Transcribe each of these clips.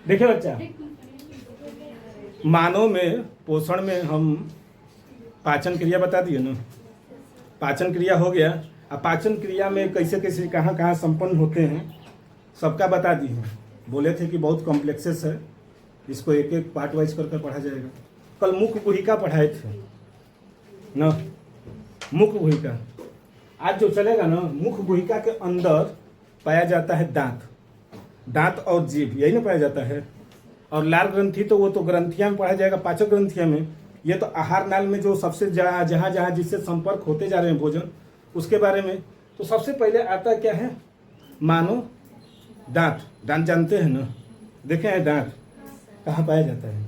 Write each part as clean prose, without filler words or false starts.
देखिए बच्चा, मानव में पोषण में हम पाचन क्रिया बता दिए ना। पाचन क्रिया हो गया। अब पाचन क्रिया में कैसे कैसे कहाँ कहाँ संपन्न होते हैं सबका बता दिए हैं। बोले थे कि बहुत कॉम्प्लेक्सेस है, इसको एक एक पार्ट वाइज कर पढ़ा जाएगा। कल मुख गुहिका पढ़ाए थे ना, मुख गुहिका। आज जो चलेगा ना, मुख गुहिका के अंदर पाया जाता है दांत, दांत और जीभ, यही ना पाया जाता है। और लाल ग्रंथि तो वो तो ग्रंथियां में पढ़ा जाएगा, पाचक ग्रंथियां में। ये तो आहार नाल में जो सबसे जहाँ जहाँ जिससे संपर्क होते जा रहे हैं भोजन, उसके बारे में। तो सबसे पहले आता क्या है, मानो दांत। दांत जानते हैं ना, देखे हैं दांत कहाँ पाया जाता है?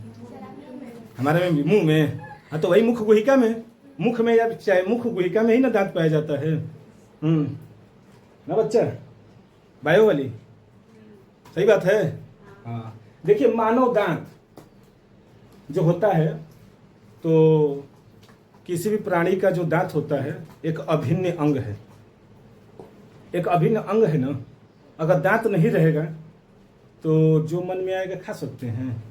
हमारे में, मुंह में। हाँ, तो वही मुख गुहिका में, मुख में या चाहे मुख गुहिका में ही ना दांत पाया जाता है। ना बच्चा, बायो वाली सही बात है। हाँ, देखिए मानव दांत जो होता है, तो किसी भी प्राणी का जो दांत होता है एक अभिन्न अंग है, एक अभिन्न अंग है ना। अगर दांत नहीं रहेगा तो जो मन में आएगा खा सकते हैं?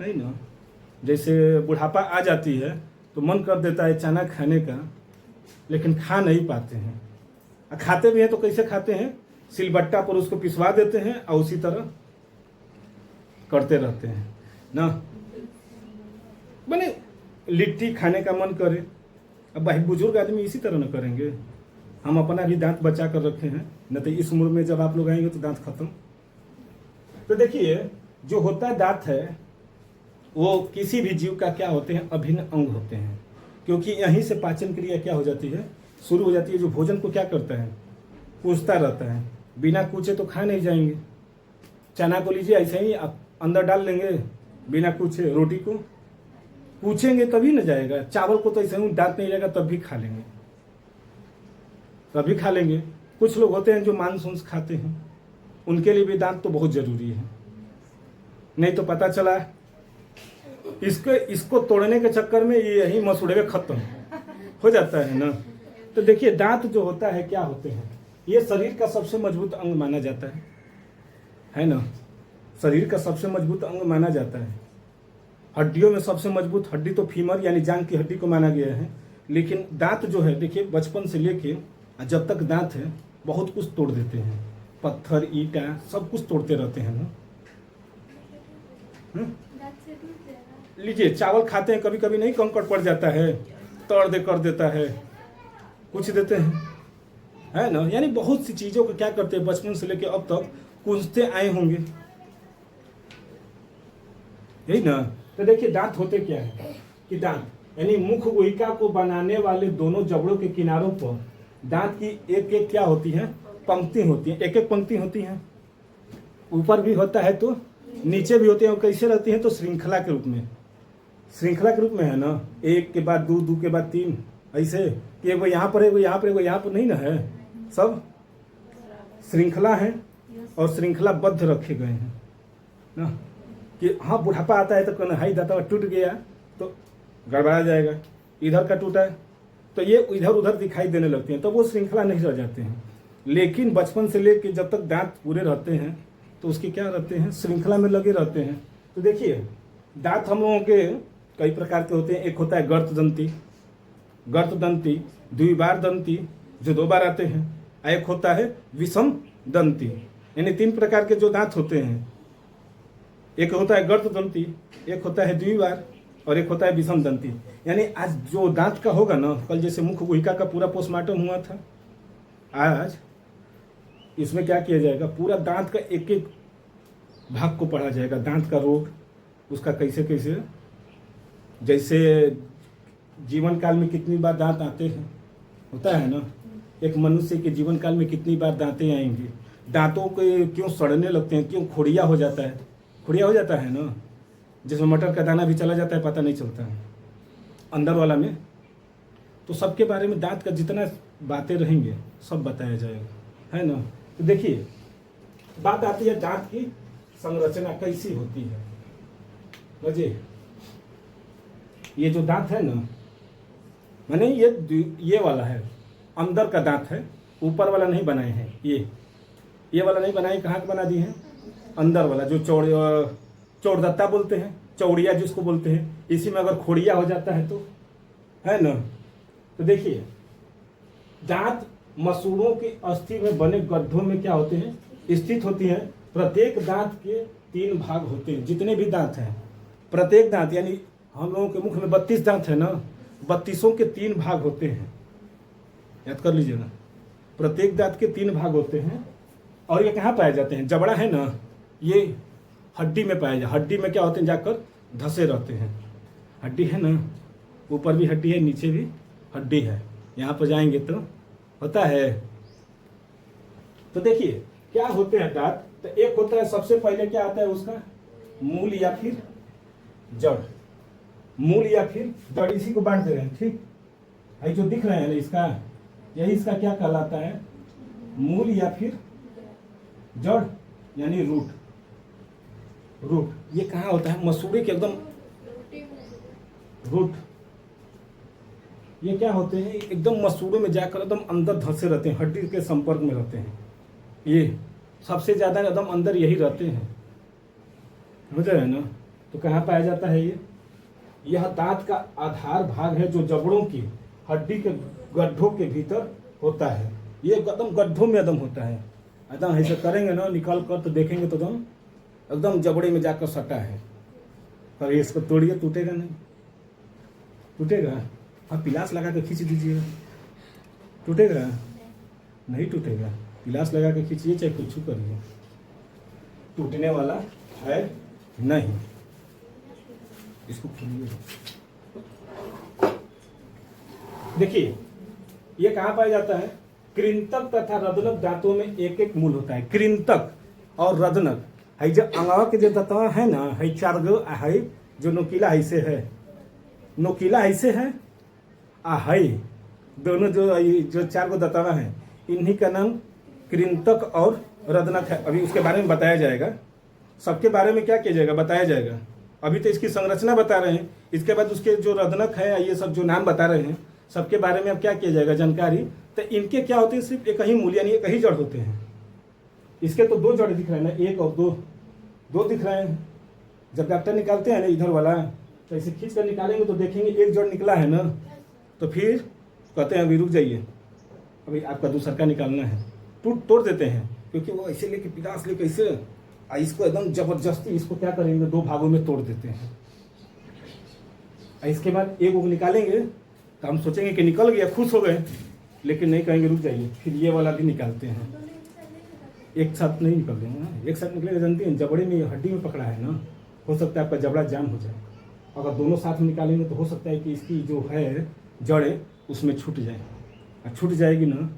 नहीं ना। जैसे बुढ़ापा आ जाती है तो मन कर देता है चना खाने का, लेकिन खा नहीं पाते हैं। खाते भी हैं तो कैसे खाते हैं? सिलबट्टा पर उसको पिसवा देते हैं और उसी तरह करते रहते हैं ना। बने लिट्टी खाने का मन करे, अब भाई बुजुर्ग आदमी इसी तरह न करेंगे। हम अपना भी दांत बचा कर रखे हैं, न तो इस उम्र में जब आप लोग आएंगे तो दांत खत्म। तो देखिए, जो होता है दांत है, वो किसी भी जीव का क्या होते हैं, अभिन्न अंग होते हैं। क्योंकि यहीं से पाचन क्रिया क्या हो जाती है, शुरू हो जाती है। जो भोजन को क्या करता है, कूचता रहता है। बिना कूचे तो खा नहीं जाएंगे। चना को लीजिए, ऐसे ही आप अंदर डाल लेंगे बिना कूचे। रोटी को कूचेंगे तभी न जाएगा। चावल को तो ऐसे ही दांत नहीं रहेगा तब भी खा लेंगे, तभी खा लेंगे। कुछ लोग होते हैं जो मांस उंस खाते हैं, उनके लिए भी दांत तो बहुत जरूरी है। नहीं तो पता चला इसको तोड़ने के चक्कर में ये यही मसूड़े खत्म हो जाता है ना। तो देखिए, दांत जो होता है क्या होते हैं, ये शरीर का सबसे मजबूत अंग माना जाता है ना। शरीर का सबसे मजबूत अंग माना जाता है। हड्डियों में सबसे मजबूत हड्डी तो फीमर यानी जांघ की हड्डी को माना गया है। लेकिन दांत जो है, देखिए बचपन से लेके जब तक दांत है बहुत कुछ तोड़ देते हैं। पत्थर, ईंटा, सब कुछ तोड़ते रहते हैं ना। लीजिए, चावल खाते हैं, कभी कभी नहीं कंकड़ पड़ जाता है, तोड़ दे कर देता है, कुछ देते हैं, है ना। यानी बहुत सी चीजों को क्या करते हैं, बचपन से लेके अब तक कूंजते आए होंगे, यही ना। तो देखिए, दांत होते क्या है कि दांत यानी मुख गुहिका को बनाने वाले दोनों जबड़ों के किनारों पर दांत की एक एक क्या होती है, पंक्ति होती है। एक एक पंक्ति होती है, ऊपर भी होता है तो नीचे भी होते हैं। और कैसे रहती है, तो श्रृंखला के रूप में, श्रृंखला के रूप में है ना। एक के बाद दो, दो के बाद तीन, ऐसे कि एगो यहाँ पर, एगो यहाँ पर, एगो यहाँ पर नहीं ना है। सब श्रृंखला है और श्रृंखलाबद्ध रखे गए हैं ना। कि हाँ, बुढ़ापा आता है तो कहना हाई दाता टूट गया तो गड़बड़ा जाएगा, इधर का टूटा है तो ये इधर उधर दिखाई देने लगती हैं, तो वो श्रृंखला नहीं रह जाते हैं। लेकिन बचपन से लेकर जब तक दांत पूरे रहते हैं तो उसके क्या रहते हैं, श्रृंखला में लगे रहते हैं। तो देखिए, दांत हम लोगों के कई प्रकार के होते हैं। एक होता है गर्तदंती, गर्तदंती, द्विबार दंती जो 2 बार आते हैं। एक होता है विषम दंती, यानी 3 प्रकार के जो दांत होते हैं। एक होता है गर्तदंती, एक होता है द्विबार और एक होता है विषम दंती। यानी आज जो दांत का होगा ना, कल जैसे मुख गुहिका का पूरा पोस्टमार्टम हुआ था, आज इसमें क्या किया जाएगा, पूरा दांत का एक एक भाग को पढ़ा जाएगा। दांत का रोग, उसका कैसे कैसे, जैसे जीवन काल में कितनी बार दांत आते हैं, होता है ना। एक मनुष्य के जीवन काल में कितनी बार दांतें आएंगी, दांतों के क्यों सड़ने लगते हैं, क्यों खोड़िया हो जाता है, खोड़िया हो जाता है ना। जिसमें मटर का दाना भी चला जाता है, पता नहीं चलता है अंदर वाला में। तो सबके बारे में दांत का जितना बातें रहेंगे सब बताया जाएगा, है ना। तो देखिए, बात आती है दांत की संरचना कैसी होती है। समझिए, ये जो दांत है ना, माने ये वाला है, अंदर का दांत है, ऊपर वाला नहीं बनाए हैं। ये वाला नहीं बनाए, कहाँ का बना दिए हैं, अंदर वाला जो चौड़दत्ता बोलते हैं, चौड़िया जिसको बोलते हैं, इसी में अगर खोड़िया हो जाता है तो, है ना। तो देखिए दांत मसूड़ों की अस्थि में बने गड्ढों में क्या होते हैं, स्थित होती हैं। प्रत्येक दांत के 3 भाग होते हैं। जितने भी दांत हैं, प्रत्येक दांत यानी हम लोगों के मुख में 32 दांत है ना, 32 के 3 भाग होते हैं। याद कर लीजिए ना, प्रत्येक दांत के 3 भाग होते हैं। और ये कहाँ पाए जाते हैं, जबड़ा है ना, ये हड्डी में पाया जाए। हड्डी में क्या होते हैं, जाकर धंसे रहते हैं। हड्डी है ना, ऊपर भी हड्डी है, नीचे भी हड्डी है। यहाँ पर जाएंगे तो होता है। तो देखिए क्या होते हैं दांत। तो एक होता है, सबसे पहले क्या आता है उसका, मूल या फिर जड़। मूल या फिर जड़, इसी को बांट दे रहे हैं, ठीक। ये जो दिख रहे हैं ना, इसका यही इसका क्या कहलाता है, मूल या फिर जड़, यानी रूट। रूट ये कहाँ होता है, मसूड़े के एकदम रूट। ये क्या होते हैं, एकदम मसूड़े में जाकर एकदम अंदर धंसे रहते हैं, हड्डी के संपर्क में रहते हैं। ये सबसे ज्यादा एकदम अंदर यही रहते हैं, समझ रहे हैं ना। तो कहाँ पाया जाता है ये, यह दांत का आधार भाग है जो जबड़ों की हड्डी के गड्ढों के भीतर होता है। ये एकदम गड्ढों में एकदम होता है। एकदम ऐसे करेंगे ना, निकाल कर तो देखेंगे तो एकदम जबड़े में जाकर सटा है। पर इसको तोड़िए, टूटेगा नहीं, टूटेगा। आप पिलास लगा के खींच दीजिएगा, टूटेगा नहीं, टूटेगा। पिलास लगा के खींचिए, चाहे कुछ करिए, टूटने वाला है नहीं। इसको खोलिए। देखिए ये कहाँ पाया जाता है, कृंतक तथा रदनक दांतों में एक एक मूल होता है। कृंतक और रदनक है जो अंगवा के जो दांतवा है ना, है 4 गो है जो नोकीला ऐसे है, नोकीला ऐसे है है दोनों जो 4 गो दांतवा है, इन्हीं का नाम कृंतक और रदनक है। अभी उसके बारे में बताया जाएगा, सबके बारे में क्या किया जाएगा बताया जाएगा। अभी तो इसकी संरचना बता रहे हैं, इसके बाद उसके जो रदनक है, ये सब जो नाम बता रहे हैं, सबके बारे में अब क्या किया जाएगा जानकारी। तो इनके क्या होते हैं, सिर्फ एक ही मूल यानी एक ही जड़ होते हैं। इसके तो 2 जड़ दिख रहे हैं ना, 1 और 2 दिख रहे हैं। जब डॉक्टर निकालते हैं ना इधर वाला, तो ऐसे खींच कर निकालेंगे तो देखेंगे 1 जड़ निकला है ना, तो फिर कहते हैं अभी रुक जाइए, अभी आपका दूसरा का निकालना है। तोड़ देते हैं, क्योंकि वो ऐसे लेके पिलास लेके ऐसे इसको एकदम जबरदस्ती इसको क्या करेंगे, 2 भागों में तोड़ देते हैं। इसके बाद 1 को निकालेंगे तो हम सोचेंगे कि निकल गया, खुश हो गए, लेकिन नहीं, कहेंगे रुक जाइए, फिर ये वाला भी निकालते हैं। एक साथ नहीं निकल देंगे, एक साथ निकलेगा, जानते हैं जबड़े में हड्डी में पकड़ा है ना, हो सकता है आपका जबड़ा जाम हो जाए। अगर दोनों साथ में निकालेंगे तो हो सकता है कि इसकी जो है जड़े उसमें छूट जाए, और छूट जाएगी ना,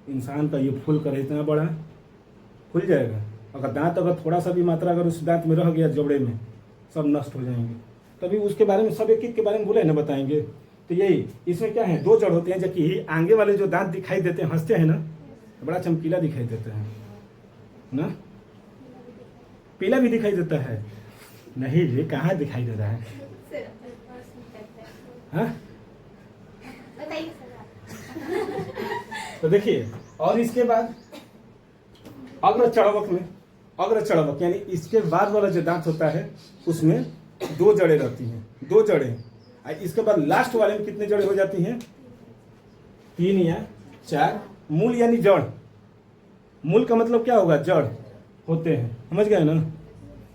इंसान का ये फूल कर इतना बड़ा खुल जाएगा। अगर दांत अगर थोड़ा सा भी मात्रा अगर उस दांत में रह गया जबड़े में, सब नष्ट हो जाएंगे। तभी उसके बारे में सब एक के बारे में बोले ना बताएंगे। तो यही इसमें क्या है, 2 जड़ होते हैं, जबकि आगे वाले जो दांत दिखाई देते हैं, हंसते हैं ना, तो बड़ा चमकीला दिखाई देता है ना, पीला भी दिखाई देता है। नहीं जी, कहाँ दिखाई दे रहा है, हाँ? तो देखिए, और इसके बाद अग्र चढ़वक में, अग्र चढ़वक यानी इसके बाद वाला जो दांत होता है उसमें 2 जड़ें रहती हैं, 2 जड़ें। इसके बाद लास्ट वाले में कितने जड़ें हो जाती हैं, 3 या 4। मूल यानी जड़, मूल का मतलब क्या होगा, जड़ होते हैं, समझ गए ना।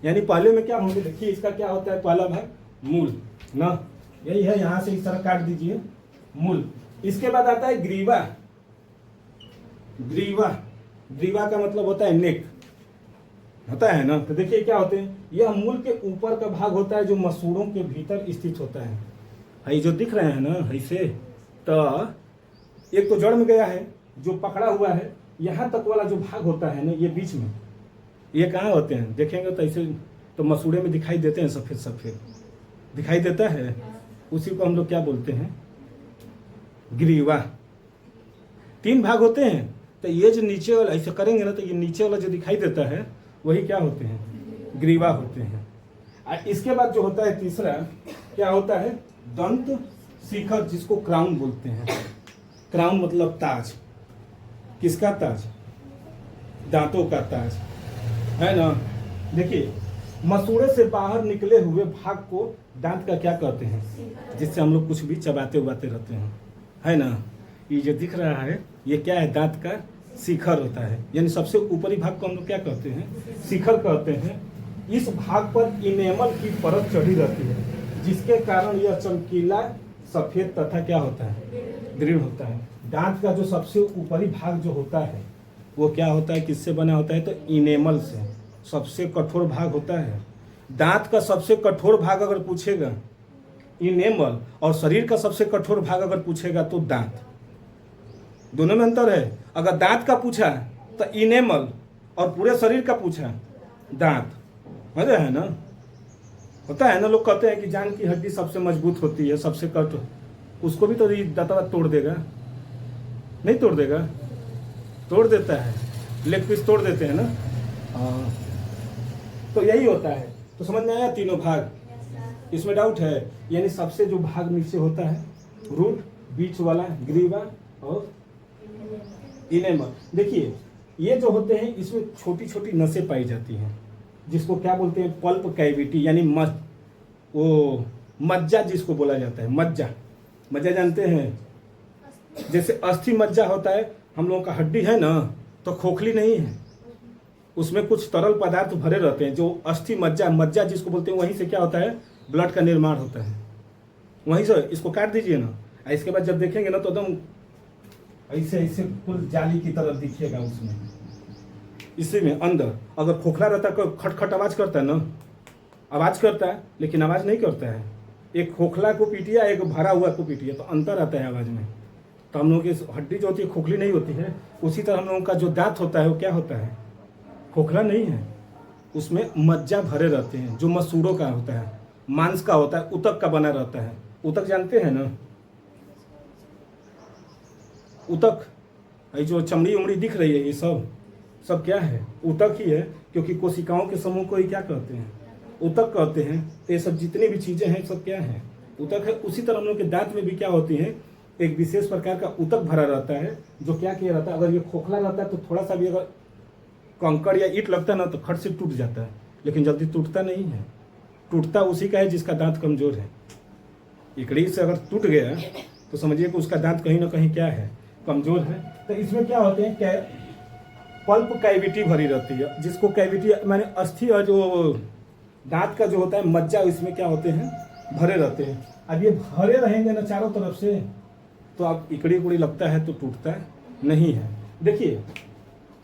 यानी पहले में क्या होंगे, देखिए इसका क्या होता है, पहला भाग मूल ना, यही है, यहां से इस तरह काट दीजिए मूल। इसके बाद आता है ग्रीवा। ग्रीवा, ग्रीवा का मतलब होता है नेक, होता है ना। तो देखिए क्या होते हैं, यह मूल के ऊपर का भाग होता है जो मसूड़ों के भीतर स्थित होता है। जो दिख रहे हैं ना ऐसे, तो एक तो जड़ में गया है जो पकड़ा हुआ है, यहाँ तक वाला जो भाग होता है ना, ये बीच में, ये कहाँ होते हैं देखेंगे तो ऐसे, तो मसूड़े में दिखाई देते हैं, सफेद सफेद दिखाई देता है, उसी को हम लोग क्या बोलते हैं, ग्रीवा। 3 भाग होते हैं। तो ये जो नीचे वाला ऐसे करेंगे ना, तो ये नीचे वाला जो दिखाई देता है वही क्या होते हैं, ग्रीवा होते हैं। और इसके बाद जो होता है तीसरा, क्या होता है, दंत शिखर, जिसको क्राउन बोलते हैं। क्राउन मतलब ताज, किसका ताज, दांतों का ताज, है ना। देखिए, मसूड़े से बाहर निकले हुए भाग को दांत का क्या कहते हैं, जिससे हम लोग कुछ भी चबाते उबाते रहते हैं, है ना। ये जो दिख रहा है ये क्या है, दांत का शिखर होता है, यानी सबसे ऊपरी भाग को हम लोग क्या कहते हैं, शिखर कहते हैं। इस भाग पर इनेमल की परत चढ़ी रहती है, जिसके कारण यह चमकीला, सफेद तथा क्या होता है, दृढ़ होता है। दांत का जो सबसे ऊपरी भाग जो होता है वो क्या होता है, किससे बना होता है, तो इनेमल से। सबसे कठोर भाग होता है दांत का, सबसे कठोर भाग अगर पूछेगा इनेमल, और शरीर का सबसे कठोर भाग अगर पूछेगा तो दांत। दोनों में अंतर है। अगर दांत का पूछा तो इनेमल, और पूरे शरीर का पूछा दांत। मजा है ना, होता है ना। लोग कहते हैं कि जान की हड्डी सबसे मजबूत होती है, सबसे कठोर, उसको भी तो दांत तोड़ देगा, नहीं तोड़ देगा, तोड़ देता है, लेग पीस तोड़ देते हैं ना। तो यही होता है। तो समझ में आया तीनों भाग, इसमें डाउट है। यानी सबसे जो भाग नीचे होता है रूट, बीच वाला ग्रीवा और इनेमल। देखिए ये जो होते हैं इसमें छोटी छोटी नसें पाई जाती हैं, जिसको क्या बोलते हैं, पल्प कैविटी, यानी वो मज्जा जिसको बोला जाता है। मज्जा, मज्जा जानते हैं, जैसे अस्थि मज्जा होता है हम लोगों का, हड्डी है ना तो खोखली नहीं है, उसमें कुछ तरल पदार्थ भरे रहते हैं। जो अस्थि मज्जा, मज्जा जिसको बोलते हैं, वहीं से क्या होता है, ब्लड का निर्माण होता है। वहीं से इसको काट दीजिए ना, इसके बाद जब देखेंगे ना तो एकदम ऐसे ऐसे कुल जाली की तरह दिखेगा उसमें। इसी में अंदर अगर खोखला रहता है, खटखट आवाज करता है ना, आवाज करता है लेकिन आवाज नहीं करता है। एक खोखला को पीटिया, एक भरा हुआ को पीटिया, तो अंतर आता है आवाज में। तो हम लोगों की हड्डी जो होती है खोखली नहीं होती है। उसी तरह हम लोगों का जो दांत होता है वो क्या होता है, खोखला नहीं है, उसमें मज्जा भरे रहते हैं, जो मसूड़ों का होता है, मांस का होता है, उतक का बना रहता है। उतक जानते हैं ना, उतक, ये जो चमड़ी उमड़ी दिख रही है ये सब क्या है, उतक ही है। क्योंकि कोशिकाओं के समूह को ही क्या कहते हैं, उतक कहते हैं। तो ये सब जितनी भी चीजें हैं सब क्या है, उतक है। उसी तरह हम लोग के दांत में भी क्या होती है, एक विशेष प्रकार का उतक भरा रहता है, जो क्या किया रहता है, अगर ये खोखला रहता है तो थोड़ा सा भी अगर कंकड़ या ईंट लगता है ना तो खट से टूट जाता है, लेकिन जल्दी टूटता नहीं है। टूटता उसी का है जिसका दांत कमजोर है। इकड़ी से अगर टूट गया तो समझिए कि उसका दांत कहीं ना कहीं क्या है, कमजोर है। तो इसमें क्या होते हैं, पल्प कैविटी भरी रहती है, जिसको कैविटी माने अस्थि, और जो दांत का जो होता है मज्जा, इसमें क्या होते हैं, भरे रहते हैं। अब ये भरे रहेंगे ना चारों तरफ से, तो अब इकड़ी उकड़ी लगता है तो टूटता नहीं है। देखिए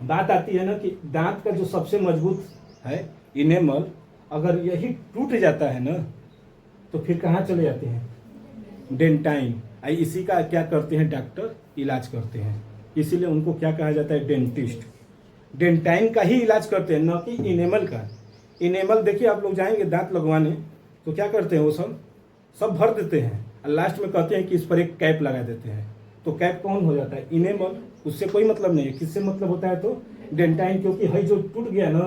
बात आती है ना कि दांत का जो सबसे मजबूत है इनेमल, अगर यही टूट जाता है ना तो फिर कहाँ चले जाते हैं, डेंटाइन। इसी का क्या करते हैं डॉक्टर, इलाज करते हैं। इसीलिए उनको क्या कहा जाता है, डेंटिस्ट। डेंटाइन का ही इलाज करते हैं, न कि इनेमल का। इनेमल देखिए आप लोग जाएंगे दांत लगवाने तो क्या करते हैं, वो सब भर देते हैं और लास्ट में कहते हैं कि इस पर एक कैप लगा देते हैं। तो कैप कौन हो जाता है, इनेमल। उससे कोई मतलब नहीं है। किससे मतलब होता है, तो डेंटाइन। क्योंकि है जो टूट गया ना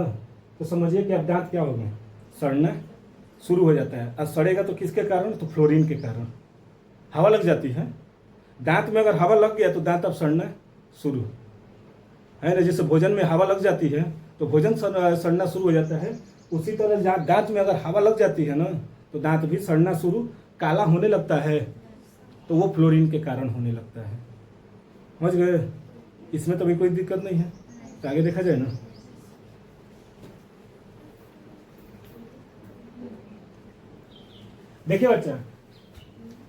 तो समझिए कि अब दांत क्या हो गए, सड़ना शुरू हो जाता है। और सड़ेगा तो किसके कारण, तो फ्लोरीन के कारण। हवा लग जाती है दांत में, अगर हवा लग गया तो दांत अब सड़ना शुरू है ना। जैसे भोजन में हवा लग जाती है तो भोजन सड़ना शुरू हो जाता है। उसी तरह जहाँ दांत में अगर हवा लग जाती है ना तो दांत भी सड़ना शुरू, काला होने लगता है, तो वो फ्लोरीन के कारण होने लगता है। समझ गए, इसमें तो भी कोई दिक्कत नहीं है। तो आगे देखा जाए ना। देखिए बच्चा,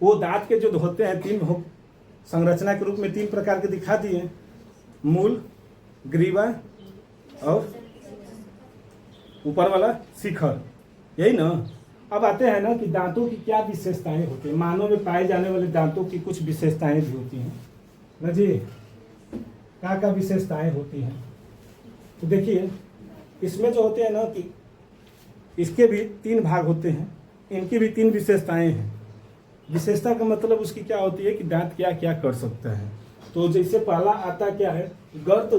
वो दांत के जो होते हैं तीन संरचना के रूप में तीन प्रकार के दिखा दिए, मूल, ग्रीवा और ऊपर वाला शिखर, यही ना। अब आते हैं ना कि दांतों की क्या विशेषताएं होती हैं। मानव में पाए जाने वाले दांतों की कुछ विशेषताएं भी होती हैं ना जी। क्या विशेषताएं होती हैं, तो देखिए इसमें जो होते हैं ना कि इसके भी तीन भाग होते हैं, इनकी भी तीन विशेषताएं हैं। विशेषता का मतलब उसकी क्या होती है कि दांत क्या क्या कर सकता है। तो जैसे पहला आता क्या है, गर्त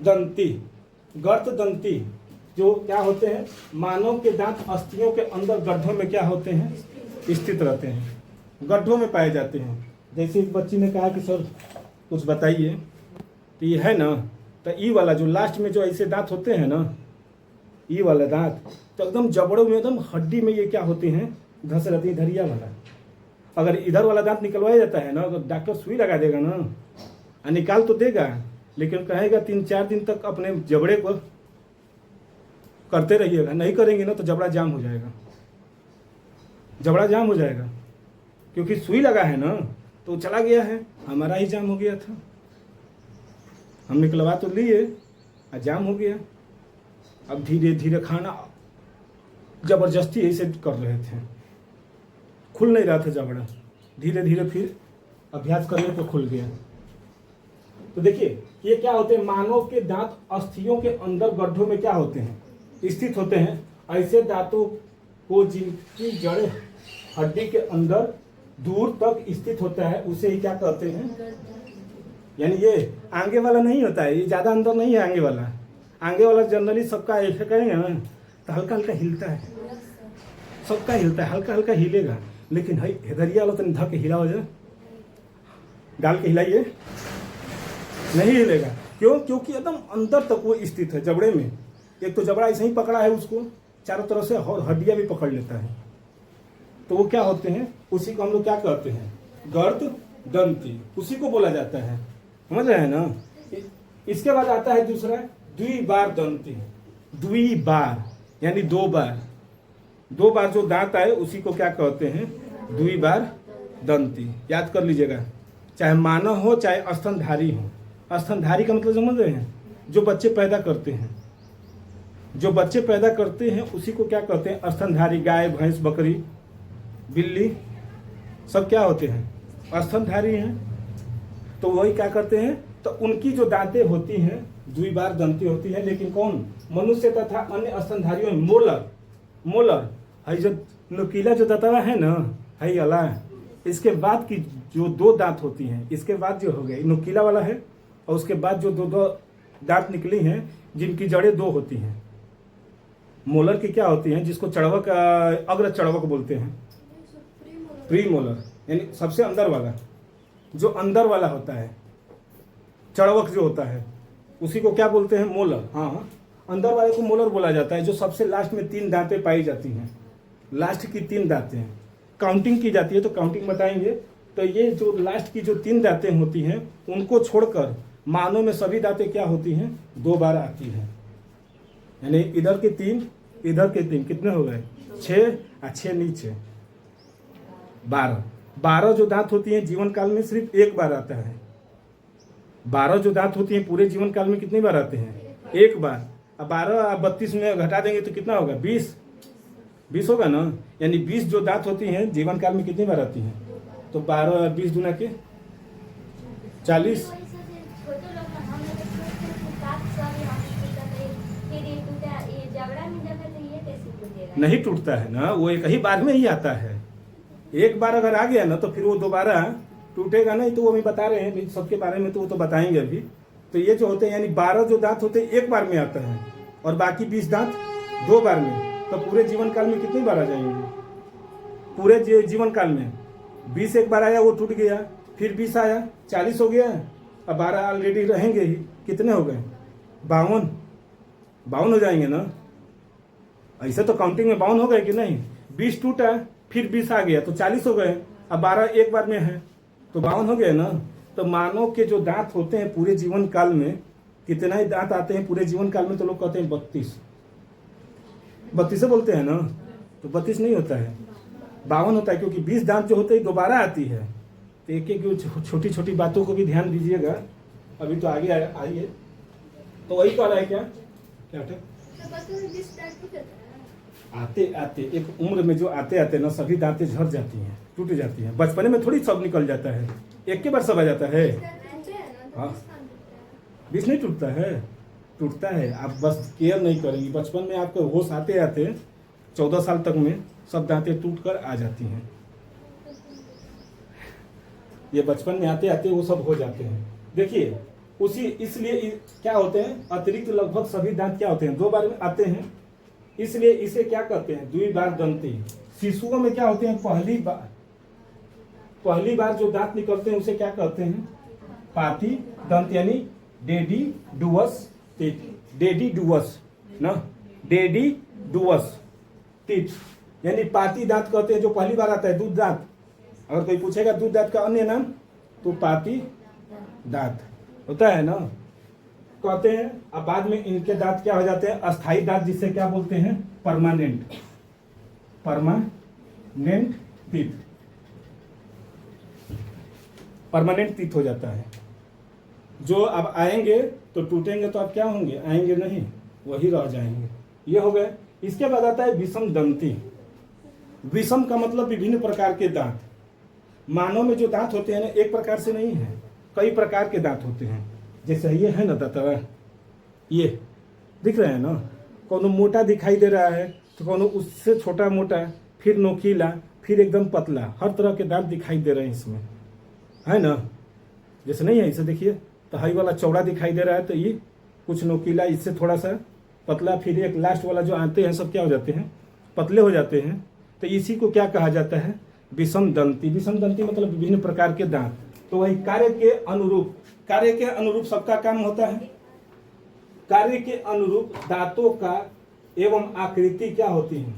दंती। गर्त दंती जो क्या होते हैं, मानव के दांत अस्थियों के अंदर गड्ढों में क्या होते हैं, स्थित रहते हैं, गड्ढों में पाए जाते हैं। जैसे एक बच्ची ने कहा कि सर कुछ बताइए, तो ये है ना, तो ई वाला जो लास्ट में जो ऐसे दांत होते हैं ना, ये वाला दांत, तो एकदम जबड़ों में एकदम हड्डी में ये क्या होते हैं, धस रहती है धरिया वाला। अगर इधर वाला दांत निकलवाया जाता है ना तो डॉक्टर सुई लगा देगा ना, निकाल तो देगा, लेकिन कहेगा 3-4 दिन तक अपने जबड़े को करते रहिएगा। नहीं करेंगे ना तो जबड़ा जाम हो जाएगा, जबड़ा जाम हो जाएगा, क्योंकि सुई लगा है ना, तो चला गया है, हमारा ही जाम हो गया था। हम निकलवा तो लिए, जाम हो गया। अब धीरे धीरे खाना जबरदस्ती ऐसे कर रहे थे, खुल नहीं रहा था जबड़ा, धीरे धीरे फिर अभ्यास करने पे खुल गया। तो देखिए ये क्या होते हैं, मानव के दांत अस्थियों के अंदर गड्ढों में क्या होते हैं, स्थित होते हैं। ऐसे दांतों को जिनकी जड़ हड्डी के अंदर दूर तक स्थित होता है उसे ही क्या कहते हैं, यानी ये आगे वाला नहीं होता है, ये ज्यादा अंदर नहीं है आगे वाला। आगे वाला जनरली सबका ऐसे करेंगे ना तो हल्का हल्का हिलता है, सबका हिलता है, हल्का हल्का हिलेगा। लेकिन है हेदरिया वाला तो धक के हिला हो जाए, डाल के हिलाइए, नहीं हिलेगा। क्यों? क्योंकि एकदम अंदर तक वो स्थित है जबड़े में। एक तो जबड़ा ऐसे ही पकड़ा है, उसको चारों तरफ से हड्डियां भी पकड़ लेता है। तो वो क्या होते हैं, उसी को हम लोग क्या कहते हैं, गर्द दंती, उसी को बोला जाता है। समझ रहे हैं ना। इसके बाद आता है दूसरा द्विबार दंती। द्विबार यानी 2 बार, 2 बार जो दांत आए उसी को क्या कहते हैं, द्विबार दंती। याद कर लीजिएगा, चाहे मानव हो चाहे स्तनधारी हो। स्तनधारी का मतलब समझ रहे हैं, जो बच्चे पैदा करते हैं, जो बच्चे पैदा करते हैं उसी को क्या कहते हैं, स्तनधारी। गाय भैंस बकरी बिल्ली सब क्या होते हैं, स्तनधारी हैं। तो वही क्या करते हैं, तो उनकी जो दांतें होती हैं द्विबार दंती होती है। लेकिन कौन, मनुष्य तथा अन्य स्तनधारियों में मोलर, मोलर है जो नुकीला जो दांतवा है ना, है अला, इसके बाद की जो 2 दांत होती हैं, इसके बाद जो हो गए नुकीला वाला है, और उसके बाद जो 2 दांत निकली हैं जिनकी जड़ें 2 होती हैं। मोलर की क्या होती हैं, जिसको चड़वक, अग्र चड़वक बोलते हैं, प्री मोलर यानी सबसे अंदर वाला, जो अंदर वाला होता है, चड़वक जो होता है उसी को क्या बोलते हैं, मोलर। हाँ, अंदर वाले को मोलर बोला जाता है। जो सबसे लास्ट में 3 दांतें पाई जाती हैं, लास्ट की 3 दांतें काउंटिंग की जाती है, तो काउंटिंग बताएंगे। तो ये जो लास्ट की जो 3 दांतें होती हैं उनको छोड़कर मानव में सभी दांतें क्या होती हैं, 2 बार आती हैं। यानी इधर के 3 इधर के 3 कितने हो गए, 6, 6 नीचे 12। 12 जो दांत होती हैं जीवन काल में सिर्फ 1 बार आता है। 12 जो दांत होती हैं पूरे जीवन काल में कितनी बार आते हैं, 1 बार। अब 12 आप 32 में घटा देंगे तो कितना होगा, 20 होगा ना। यानी 20 जो दांत होती हैं जीवन काल में कितनी बार आती हैं, तो 12 20 गुना के 40। नहीं टूटता है ना, वो एक ही बार में ही आता है। एक बार अगर आ गया ना तो फिर वो दोबारा टूटेगा नहीं। तो वो हमें बता रहे हैं सबके बारे में, तो वो तो बताएंगे अभी। तो ये जो होते हैं यानी 12 जो दांत होते हैं 1 बार में आता है, और बाकी 20 दांत 2 बार में। तो पूरे जीवन काल में कितनी बार आ जाएंगे, पूरे जीवन काल में 20 एक बार आया वो टूट गया, फिर 20 आया 40 हो गया, अब 12 ऑलरेडी रहेंगे ही। कितने हो गए, 52 हो जाएंगे ना। ऐसे तो काउंटिंग में 52 हो गए कि नहीं। 20 टूटा फिर 20 आ गया तो 40 हो गए, अब 12 एक बार में है तो 52 हो गए ना। तो मानव के जो दांत होते हैं पूरे जीवन काल में कितना ही दांत आते हैं पूरे जीवन काल में, तो लोग कहते हैं 32 बोलते हैं ना, तो 32 नहीं होता है, 52 होता है। क्योंकि 20 दांत जो होते हैं दोबारा आती है। तो एक एक छोटी छोटी बातों को भी ध्यान दीजिएगा। अभी तो आगे आइए, तो वही कह रहा है क्या आते आते एक उम्र में जो आते आते ना सभी दांतें झड़ जाती हैं, टूट जाती हैं। बचपने में थोड़ी सब निकल जाता है, एक के बार सब आ जाता है। हाँ, 20 नहीं टूटता है, टूटता है। आप बस केयर नहीं करेंगे। बचपन में आपको होश आते आते 14 साल तक में सब दांतें टूट कर आ जाती हैं। ये बचपन में आते आते वो सब हो जाते हैं। देखिए इसलिए क्या होते हैं, अतिरिक्त लगभग सभी दांत क्या होते हैं 2 बार में आते हैं। इसलिए इसे क्या कहते हैं, द्विबार दंती। शिशुओं में क्या होते हैं, पहली बार जो दांत निकलते हैं उसे क्या कहते हैं, पाती दंत, यानी डेडी डुअस ना, डेडिडुअस टीथ, यानी पाती दांत कहते हैं जो पहली बार आता है, दूध दांत। अगर कोई पूछेगा दूध दांत का अन्य नाम तो पाती दांत होता है ना, कहते हैं। अब बाद में इनके दांत क्या हो जाते हैं, अस्थाई दांत, जिससे क्या बोलते हैं, परमानेंट टीथ, परमानेंट टीथ हो जाता है। जो अब आएंगे तो टूटेंगे तो अब क्या होंगे, आएंगे नहीं, वही रह जाएंगे। ये हो गए। इसके बाद आता है विषम दंती। विषम का मतलब विभिन्न प्रकार के दांत। मानव में जो दांत होते हैं ना, एक प्रकार से नहीं है, कई प्रकार के दांत होते हैं। जैसे ये है ना दांत, ये दिख रहे हैं ना, कोनो मोटा दिखाई दे रहा है तो कोनो उससे छोटा मोटा, फिर नोकीला, फिर एकदम पतला, हर तरह के दांत दिखाई दे रहे हैं इसमें, है ना। जैसे नहीं है, इसे देखिए तो हाई वाला चौड़ा दिखाई दे रहा है, तो ये कुछ नोकीला, इससे थोड़ा सा पतला, फिर एक लास्ट वाला जो आते हैं सब क्या हो जाते हैं, पतले हो जाते हैं। तो इसी को क्या कहा जाता है, विषम दंती। विषम दंती मतलब विभिन्न प्रकार के दांत। तो वही कार्य के अनुरूप सबका काम होता है। कार्य के अनुरूप दांतों का एवं आकृति क्या होती है,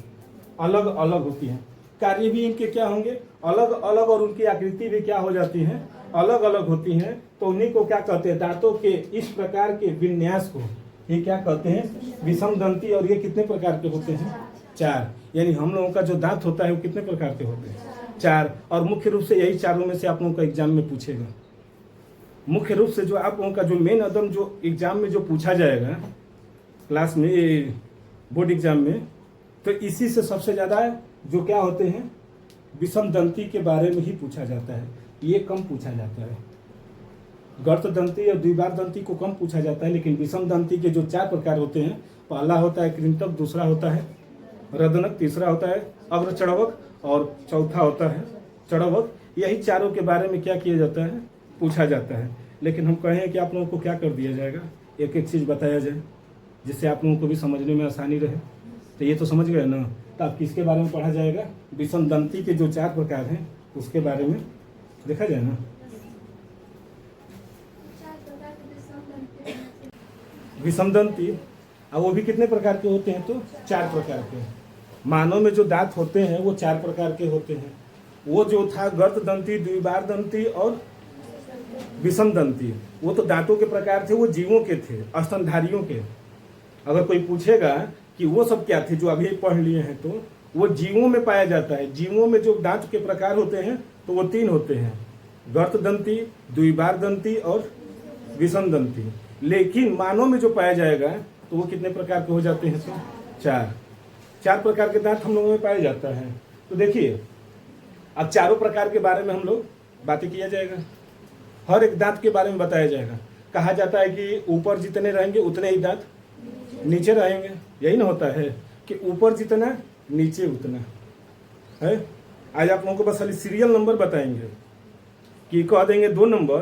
अलग अलग होती है। कार्य भी इनके क्या होंगे, अलग अलग, और उनकी आकृति भी क्या हो जाती है, अलग अलग होती हैं। तो उन्हीं को क्या कहते हैं, दांतों के इस प्रकार के विन्यास को ये क्या कहते हैं, विषम दंती। और ये कितने प्रकार के होते हैं, 4। यानी हम लोगों का जो दांत होता है वो कितने प्रकार के होते हैं, 4। और मुख्य रूप से यही चारों में से आप लोगों का एग्जाम में पूछेगा। मुख्य रूप से जो आप लोगों का जो मेन अदम जो एग्जाम में जो पूछा जाएगा क्लास में, बोर्ड एग्जाम में, तो इसी से सबसे ज़्यादा जो क्या होते हैं, विषम दंती के बारे में ही पूछा जाता है। ये कम पूछा जाता है। गर्त दंती और द्विबार दंती को कम पूछा जाता है, लेकिन विषम दंती के जो 4 प्रकार होते हैं, पहला होता है कृंतक, दूसरा होता है रदनक, तीसरा होता है अग्र चढ़वक, और चौथा होता है चढ़वक। यही चारों के बारे में क्या किया जाता है, पूछा जाता है। लेकिन हम कहें कि आप लोगों को क्या कर दिया जाएगा, एक एक चीज़ बताया जाए, जिससे आप लोगों को भी समझने में आसानी रहे। तो ये तो समझ गए ना। तो आप किसके बारे में पढ़ा जाएगा, विषम दंती के जो 4 प्रकार हैं उसके बारे में देखा जाए ना। विषम दंती, अब वो भी कितने प्रकार के होते हैं, तो 4 प्रकार के। मानव में जो दांत होते हैं वो 4 प्रकार के होते हैं। वो जो था गर्त दंती, द्विबार दंती और विषम दंती, वो तो दांतों के प्रकार थे, वो जीवों के थे, स्तनधारियों के। अगर कोई पूछेगा कि वो सब क्या थे जो अभी पढ़ लिए हैं, तो वो जीवों में पाया जाता है। जीवों में जो दांत के प्रकार होते हैं तो वो 3 होते हैं, गर्त दंती, द्विबार दंती और विषम दंती। लेकिन मानव में जो पाया जाएगा तो वो कितने प्रकार के हो जाते हैं, तो 4 प्रकार के दांत हम लोगों में पाया जाता है। तो देखिए, अब चारों प्रकार के बारे में हम लोग बातें किया जाएगा, हर एक दांत के बारे में बताया जाएगा। कहा जाता है कि ऊपर जितने रहेंगे उतने ही दांत नीचे रहेंगे, यही ना होता है कि ऊपर जितना नीचे उतना है। आज आप लोगों को बस खाली सीरियल नंबर बताएंगे कि कह देंगे 2 नंबर,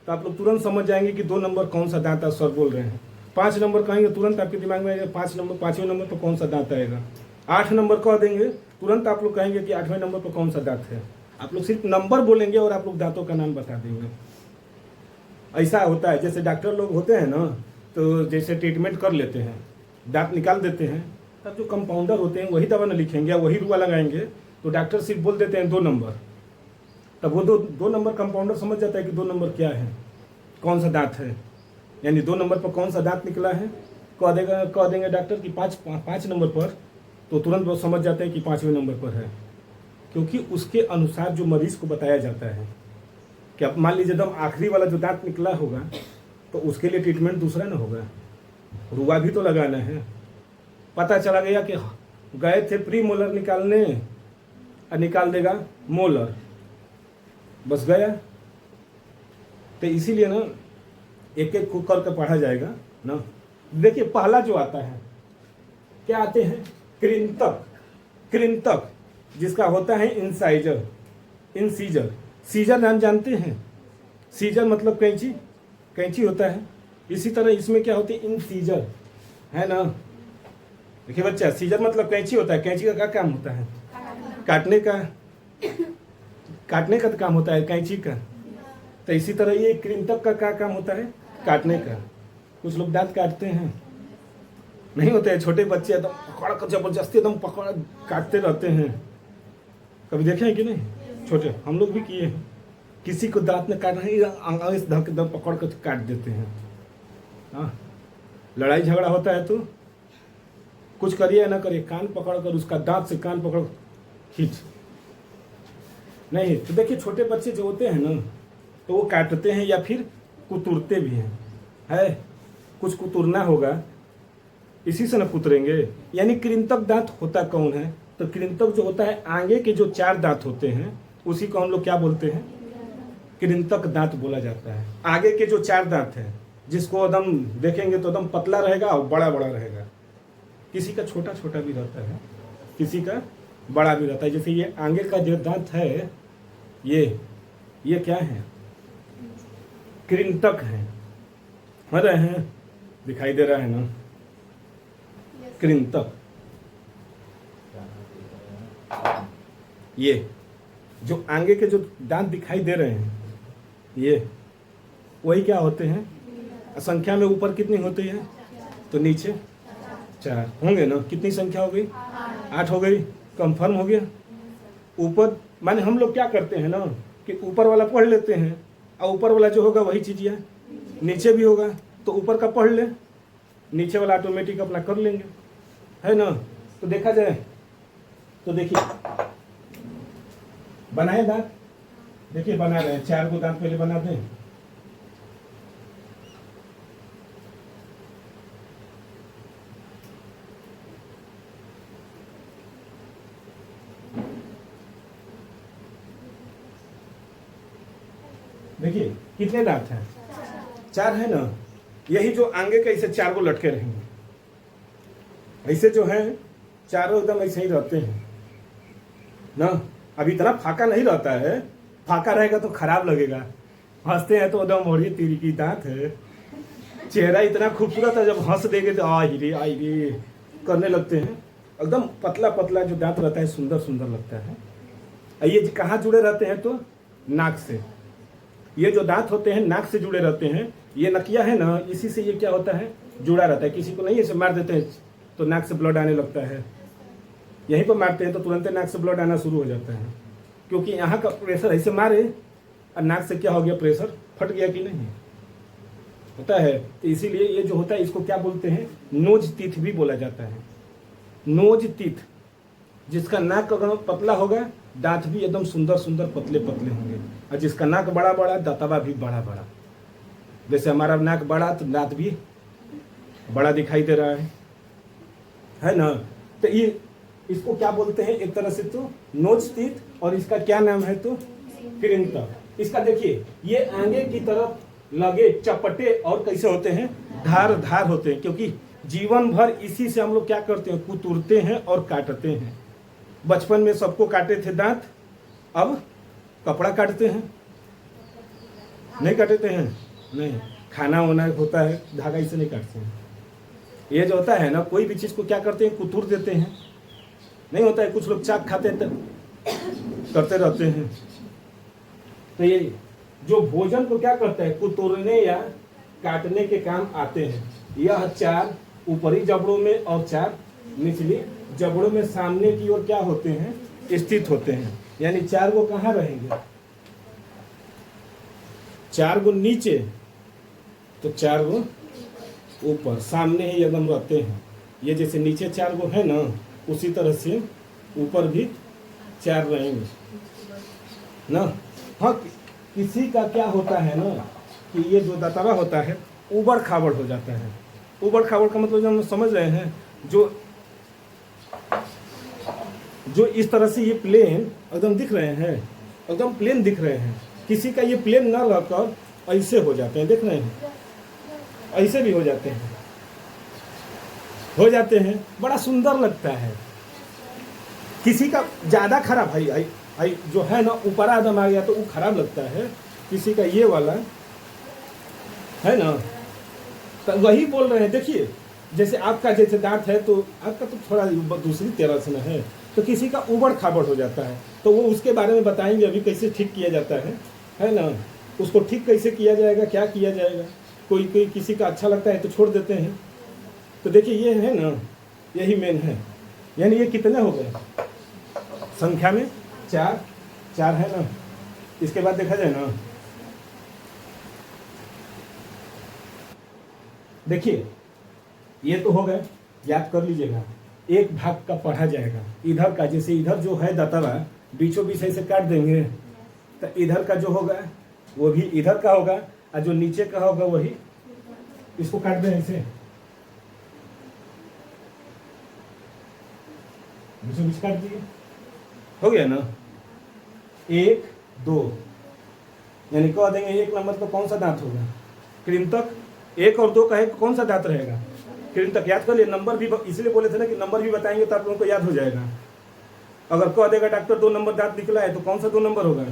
तो आप लोग तुरंत समझ जाएंगे कि 2 नंबर कौन सा दांत आप सर बोल रहे हैं। 5 नंबर कहेंगे तुरंत आपके दिमाग में आएगा 5 नंबर, 5वें नंबर पर कौन सा दांत आएगा। 8 नंबर कह देंगे तुरंत आप लोग कहेंगे कि 8वें नंबर पर कौन सा दांत है। आप लोग सिर्फ नंबर बोलेंगे और आप लोग दांतों का नाम बता देंगे। ऐसा होता है, जैसे डॉक्टर लोग होते हैं ना, तो जैसे ट्रीटमेंट कर लेते हैं, दांत निकाल देते हैं, तब जो कंपाउंडर होते हैं वही दवा न लिखेंगे या वही रुआ लगाएंगे, तो डॉक्टर सिर्फ बोल देते हैं 2 नंबर। तब वो दो नंबर कंपाउंडर समझ जाता है कि 2 नंबर क्या है, कौन सा दांत है, यानी 2 नंबर पर कौन सा दांत निकला है। कह देंगे डॉक्टर कि 5 नंबर पर, तो तुरंत वो समझ जाते हैं कि 5वें नंबर पर है, क्योंकि उसके अनुसार जो मरीज को बताया जाता है कि अब मान लीजिए एकदम आखिरी वाला जो दांत निकला होगा तो उसके लिए ट्रीटमेंट दूसरा ना होगा, रुआ भी तो लगाना है। पता चला गया कि गए थे प्री मोलर निकालने और निकाल देगा मोलर, बस गया। तो इसीलिए ना एक एक को करके पढ़ा जाएगा ना। देखिए पहला जो आता है, क्या आते हैं, कृंतक, जिसका होता है इंसीजर। सीजर नाम जानते हैं, सीजर मतलब कैंची होता है। इसी तरह इसमें क्या होती है, इंसीजर, है ना। देखिए बच्चा, सीजर मतलब कैंची होता है। कैंची का क्या काम होता है, काटने का तो काम होता है कैंची का। तो इसी तरह ये कृंतक का क्या काम होता है, काटने का। कुछ लोग दांत काटते हैं, नहीं होते हैं छोटे बच्चे एकदम पकड़ कर जबरदस्ती एकदम पकड़ काटते रहते हैं। कभी देखे हैं कि नहीं? छोटे हम लोग भी किए हैं। किसी को दांत में काटना है इस धक दम पकड़ कर काट देते हैं। हाँ, लड़ाई झगड़ा होता है तो कुछ करिए या ना करिए, कान पकड़ कर उसका दांत से कान पकड़ खींच नहीं। तो देखिए छोटे बच्चे जो होते हैं ना तो वो काटते हैं या फिर कुतुरते भी हैं। है कुछ कुतुरना होगा इसी से न कुतरेंगे। यानी कृंतक दांत होता कौन है? तो कृंतक जो होता है आगे के जो 4 दांत होते हैं उसी को हम लोग क्या बोलते हैं? कृंतक दांत बोला जाता है। आगे के जो 4 दांत हैं जिसको एकदम देखेंगे तो एकदम पतला रहेगा और बड़ा बड़ा रहेगा। किसी का छोटा छोटा भी रहता है, किसी का बड़ा भी रहता है। जैसे ये आगे का जो दांत है ये क्या है? कृंतक है। हो रहे हैं, दिखाई दे रहा है ना? कृंतक ये जो आगे के जो दांत दिखाई दे रहे हैं ये वही क्या होते हैं? संख्या में ऊपर कितनी होती है तो नीचे 4 होंगे ना। कितनी संख्या हो गई? 8 हो गई। कंफर्म हो गया। ऊपर माने हम लोग क्या करते हैं ना कि ऊपर वाला पढ़ लेते हैं और ऊपर वाला जो होगा वही चीज है नीचे भी होगा, तो ऊपर का पढ़ ले, नीचे वाला ऑटोमेटिक अपना कर लेंगे, है ना। तो देखा जाए तो देखिए बनाए दांत, देखिए बना रहे हैं। 4 को दांत पहले बना दें। देखिए कितने दांत हैं? 4 है ना। यही जो आगे के ऐसे 4 को लटके रहेंगे। ऐसे जो है चारों एकदम ऐसे ही रहते हैं ना। अब इतना फाका नहीं रहता है, फाका रहेगा तो खराब लगेगा। हंसते हैं तो एकदम बड़ी तीरी की दांत है। चेहरा इतना खूबसूरत है, जब हंस देंगे तो आई रे करने लगते हैं। एकदम पतला पतला जो दांत रहता है सुंदर सुंदर लगता है। ये कहाँ जुड़े रहते हैं? तो नाक से। ये जो दांत होते हैं नाक से जुड़े रहते हैं। ये नकिया है ना, इसी से ये क्या होता है? जुड़ा रहता है। किसी को नहीं ऐसे मार देते हैं तो नाक से ब्लड आने लगता है। यहीं पर मारते हैं तो तुरंत नाक से ब्लड आना शुरू हो जाता है, क्योंकि यहाँ का प्रेशर ऐसे मारे और नाक से क्या हो गया? प्रेशर फट गया कि नहीं होता है। तो इसीलिए ये जो होता है इसको क्या बोलते हैं? नोज टीथ भी बोला जाता है। नोज टीथ, जिसका नाक अगर पतला होगा दांत भी एकदम सुंदर सुंदर पतले पतले होंगे, और जिसका नाक बड़ा बड़ा दांतवा भी बड़ा बड़ा। जैसे हमारा नाक बड़ा तो दांत भी बड़ा दिखाई दे रहा है ना। तो ये इसको क्या बोलते हैं? एक तरह से तो नोज टीथ, और इसका क्या नाम है? तो कृंतक। इसका देखिए ये आगे की तरफ लगे चपटे और कैसे होते हैं? धार धार होते हैं, क्योंकि जीवन भर इसी से हम लोग क्या करते हैं? कुतुरते हैं और काटते हैं। बचपन में सबको काटे थे दांत, अब कपड़ा काटते हैं, नहीं काटते हैं? नहीं, खाना वाना होता है धागा इसे नहीं काटते हैं। ये जो होता है ना, कोई भी चीज को क्या करते हैं? कुतुर देते हैं। नहीं होता है, कुछ लोग चाक खाते हैं तो करते रहते हैं। तो ये जो भोजन को क्या करता है? कुतुरने या काटने के काम आते हैं। यह 4 ऊपरी जबड़ों में और 4 निचली जबड़ों में सामने की ओर क्या होते हैं? स्थित होते हैं। यानी 4 को कहाँ रहेंगे? 4 को नीचे तो 4 को ऊपर, सामने ही एकदम रहते हैं। ये जैसे नीचे 4 को है ना, उसी तरह से ऊपर भी 4 रहेंगे ना। हाँ, किसी का क्या होता है ना कि ये जो दांतवा होता है उबड़ खाबड़ हो जाता है। उबड़ खाबड़ का मतलब जो हम समझ रहे हैं, जो इस तरह से ये प्लेन एकदम दिख रहे हैं, एकदम प्लेन दिख रहे हैं। किसी का ये प्लेन ना रहकर ऐसे हो जाते हैं, देख रहे हैं, ऐसे भी हो जाते हैं, बड़ा सुंदर लगता है। किसी का ज्यादा खराब है जो है ना, ऊपर आदम आ गया तो वो खराब लगता है। किसी का ये वाला है ना, तो वही बोल रहे हैं। देखिए जैसे आपका जैसे दांत है तो आपका तो थोड़ा दूसरी तरह से ना है, तो किसी का उबड़ खाबड़ हो जाता है, तो वो उसके बारे में बताएंगे अभी कैसे ठीक किया जाता है ना। उसको ठीक कैसे किया जाएगा, क्या किया जाएगा। कोई किसी का अच्छा लगता है तो छोड़ देते हैं, तो देखिए ये है ना, यही मेन है। यानी ये कितने हो गए संख्या में? 4 4 है ना। इसके बाद देखा जाए ना, देखिए ये तो हो गए, याद कर लीजिएगा। एक भाग का पढ़ा जाएगा इधर का, जैसे इधर जो है दतवा बीचों बीच ऐसे काट देंगे, तो इधर का जो होगा वो भी इधर का होगा, और जो नीचे का होगा वही इसको काट दें ऐसे, बीचों बीच काट दिए, हो गया ना। 1 2 यानी कह देंगे 1 नंबर तो कौन सा दांत होगा? कृंतक। 1 और 2 कहे कौन सा दांत रहेगा? कृंतक। याद कर लिए। नंबर भी इसलिए बोले थे ना कि नंबर भी बताएंगे तो आप लोगों को याद हो जाएगा। अगर कह देगा डॉक्टर 2 नंबर दांत निकला है तो कौन सा 2 नंबर होगा?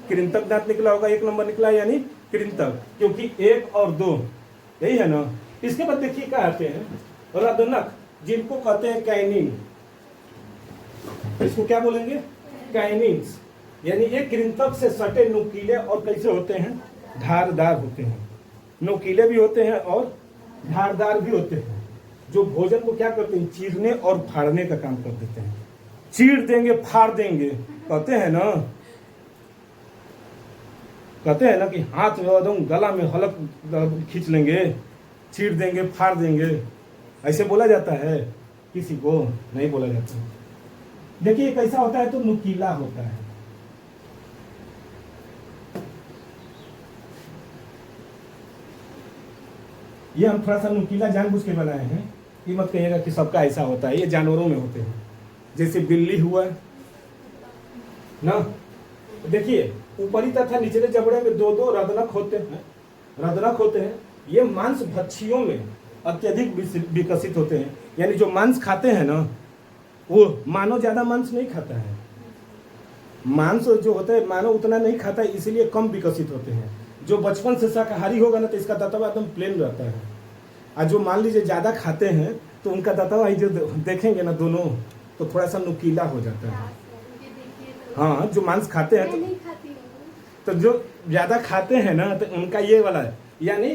कृंतक दांत निकला होगा, 1 नंबर निकला है यानी कृंतक, क्योंकि 1 और 2 यही है ना। इसके बाद देखिए क्या आते हैं रदनक, जिनको कहते हैं कैनिन। इसको क्या बोलेंगे? कैनिन्स। यानी ये कृंतक से सटे नुकीले और कैसे होते हैं? धारदार होते हैं। नुकीले भी होते हैं और धारदार भी होते हैं, जो भोजन को क्या करते हैं? चीरने और फाड़ने का काम कर देते हैं। चीर देंगे, फाड़ देंगे, कहते हैं ना, कहते हैं ना कि हाथ में एकदम गला में हलक खींच लेंगे, चीर देंगे, फाड़ देंगे, ऐसे बोला जाता है? किसी को नहीं बोला जाता। देखिए कैसा होता है, तो नुकीला होता है। ये हम थोड़ा सा नुकीला जानबूझ के बनाए हैं, ये मत कहिएगा कि सबका ऐसा होता है, ये जानवरों में होते हैं। जैसे बिल्ली हुआ ना, देखिए ऊपरी तथा निचले जबड़े में 2 रदनक होते हैं। रदनक होते हैं, ये मांस भक्षियों में अत्यधिक विकसित होते हैं। यानी जो मांस खाते हैं ना, वो मानव ज्यादा मांस नहीं खाता है। मांस जो होता है मानव उतना नहीं खाता है, इसीलिए कम विकसित होते हैं। जो बचपन से शाकाहारी होगा ना, तो इसका दांतवा एकदम प्लेन रहता है। और जो मान लीजिए ज्यादा खाते हैं तो उनका दांतवा जो देखेंगे ना दोनों, तो थोड़ा सा नुकीला हो जाता है। हाँ, जो मांस खाते हैं तो जो ज्यादा खाते हैं ना, तो उनका ये वाला है। यानी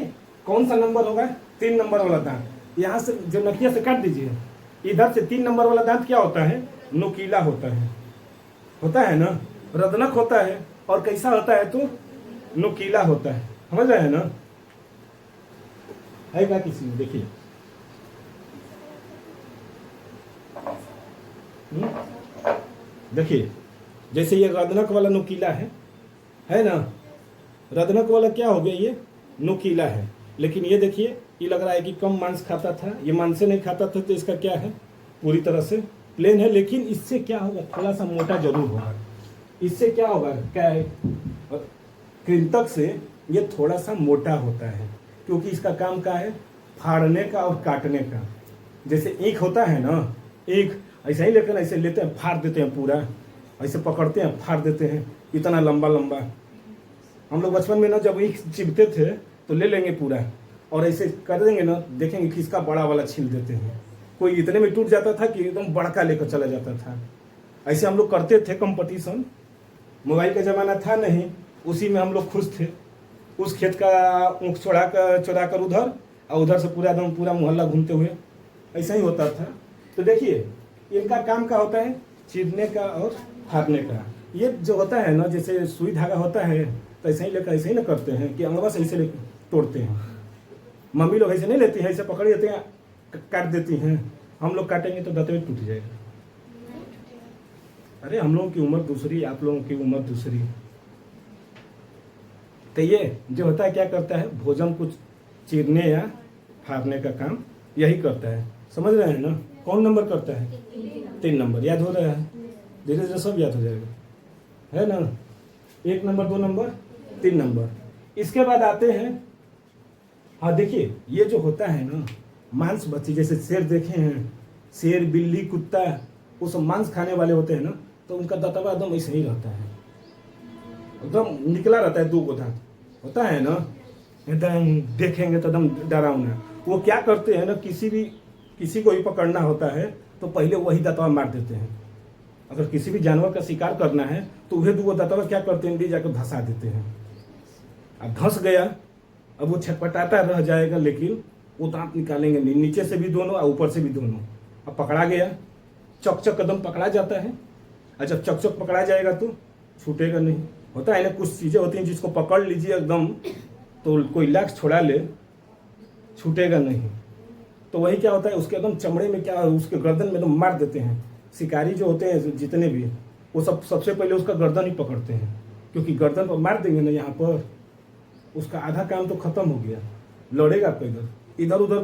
कौन सा नंबर होगा? 3 नंबर वाला दांत। यहाँ से जो नकिया से काट दीजिए, इधर से 3 नंबर वाला दांत क्या होता है? नुकीला होता है। होता है ना, रदनक होता है। और कैसा होता है? तो नुकीला होता है। समझ रहे हैं ना? है क्या किसी में? देखिए देखिए, जैसे ये रदनक वाला नुकीला है ना। रदनक वाला क्या हो गया? ये नुकीला है। लेकिन ये देखिए, ये लग रहा है कि कम मांस खाता था, ये मांस से नहीं खाता था, तो इसका क्या है? पूरी तरह से प्लेन है। लेकिन इससे क्या होगा? थोड़ा सा मोटा जरूर होगा। इससे क्या होगा? क्या है? कृंतक से ये थोड़ा सा मोटा होता है, क्योंकि इसका काम क्या है? फाड़ने का और काटने का। जैसे ईख होता है ना, ईख ऐसा ही लेकर ऐसे लेते हैं, फाड़ देते हैं पूरा, ऐसे पकड़ते हैं, फाड़ देते हैं, इतना लंबा लंबा। हम लोग बचपन में ना जब ईख चिपते थे तो ले लेंगे पूरा और ऐसे कर देंगे ना, देखेंगे किसका बड़ा वाला छील देते हैं। कोई इतने में टूट जाता था कि एकदम बड़का लेकर चला जाता था। ऐसे हम लोग करते थे कंपटीशन। मोबाइल का ज़माना था नहीं, उसी में हम लोग खुश थे। उस खेत का ऊँख चुरा कर उधर, और उधर से पूरा एकदम पूरा मोहल्ला घूमते हुए, ऐसा ही होता था। तो देखिए इनका काम क्या होता है? चीरने का और फाड़ने का। ये जो होता है ना, जैसे सुई धागा होता है, तो ऐसे ही लेकर ऐसे ही ना करते हैं कि अंगवा से ऐसे लेकर तोड़ते हैं। मम्मी लोग ऐसे नहीं लेती हैं, ऐसे पकड़ लेते हैं, काट देती हैं। हम लोग काटेंगे तो दांत में टूट जाएगा। अरे हम लोगों की उम्र दूसरी, आप लोगों की उम्र दूसरी। तो ये जो होता है क्या करता है? भोजन को चीरने या फाड़ने का काम यही करता है। समझ रहे हैं ना? कौन नंबर करता है? 3 नंबर। याद हो रहा है? धीरे धीरे सब याद हो जाएगा, है ना? 1 नंबर, 2 नंबर, 3 नंबर। इसके बाद आते हैं, हाँ देखिए ये जो होता है ना, मांस भक्षी, जैसे शेर देखे हैं, शेर, बिल्ली, कुत्ता, वो सब मांस खाने वाले होते हैं ना, तो उनका दांतवा एकदम ऐसे ही रहता है, एकदम निकला रहता है। 2 दांत होता है ना, एकदम देखेंगे तो एकदम डरावना। वो क्या करते हैं ना, किसी को भी पकड़ना होता है तो पहले वही दांतवा मार देते हैं। अगर किसी भी जानवर का शिकार करना है तो वह 2 दांतवा क्या करते हैं? जाकर धंसा देते हैं। अब धंस गया, अब वो छटपटाता रह जाएगा, लेकिन वो दांत निकालेंगे नहीं, नीचे से भी दोनों और ऊपर से भी दोनों। अब पकड़ा गया, चक कदम पकड़ा जाता है। अच्छा, चक पकड़ा जाएगा तो छूटेगा नहीं। होता है ना, कुछ चीज़ें होती हैं जिसको पकड़ लीजिए एकदम तो कोई लाख छोड़ा ले, छूटेगा नहीं। तो वही क्या होता है, उसके एकदम चमड़े में क्या, उसके गर्दन में एकदम मार देते हैं। शिकारी जो होते हैं जितने भी, वो सबसे पहले उसका गर्दन ही पकड़ते हैं, क्योंकि गर्दन पर मार देंगे ना यहाँ पर, उसका आधा काम तो खत्म हो गया। लड़ेगा पैदल, इधर उधर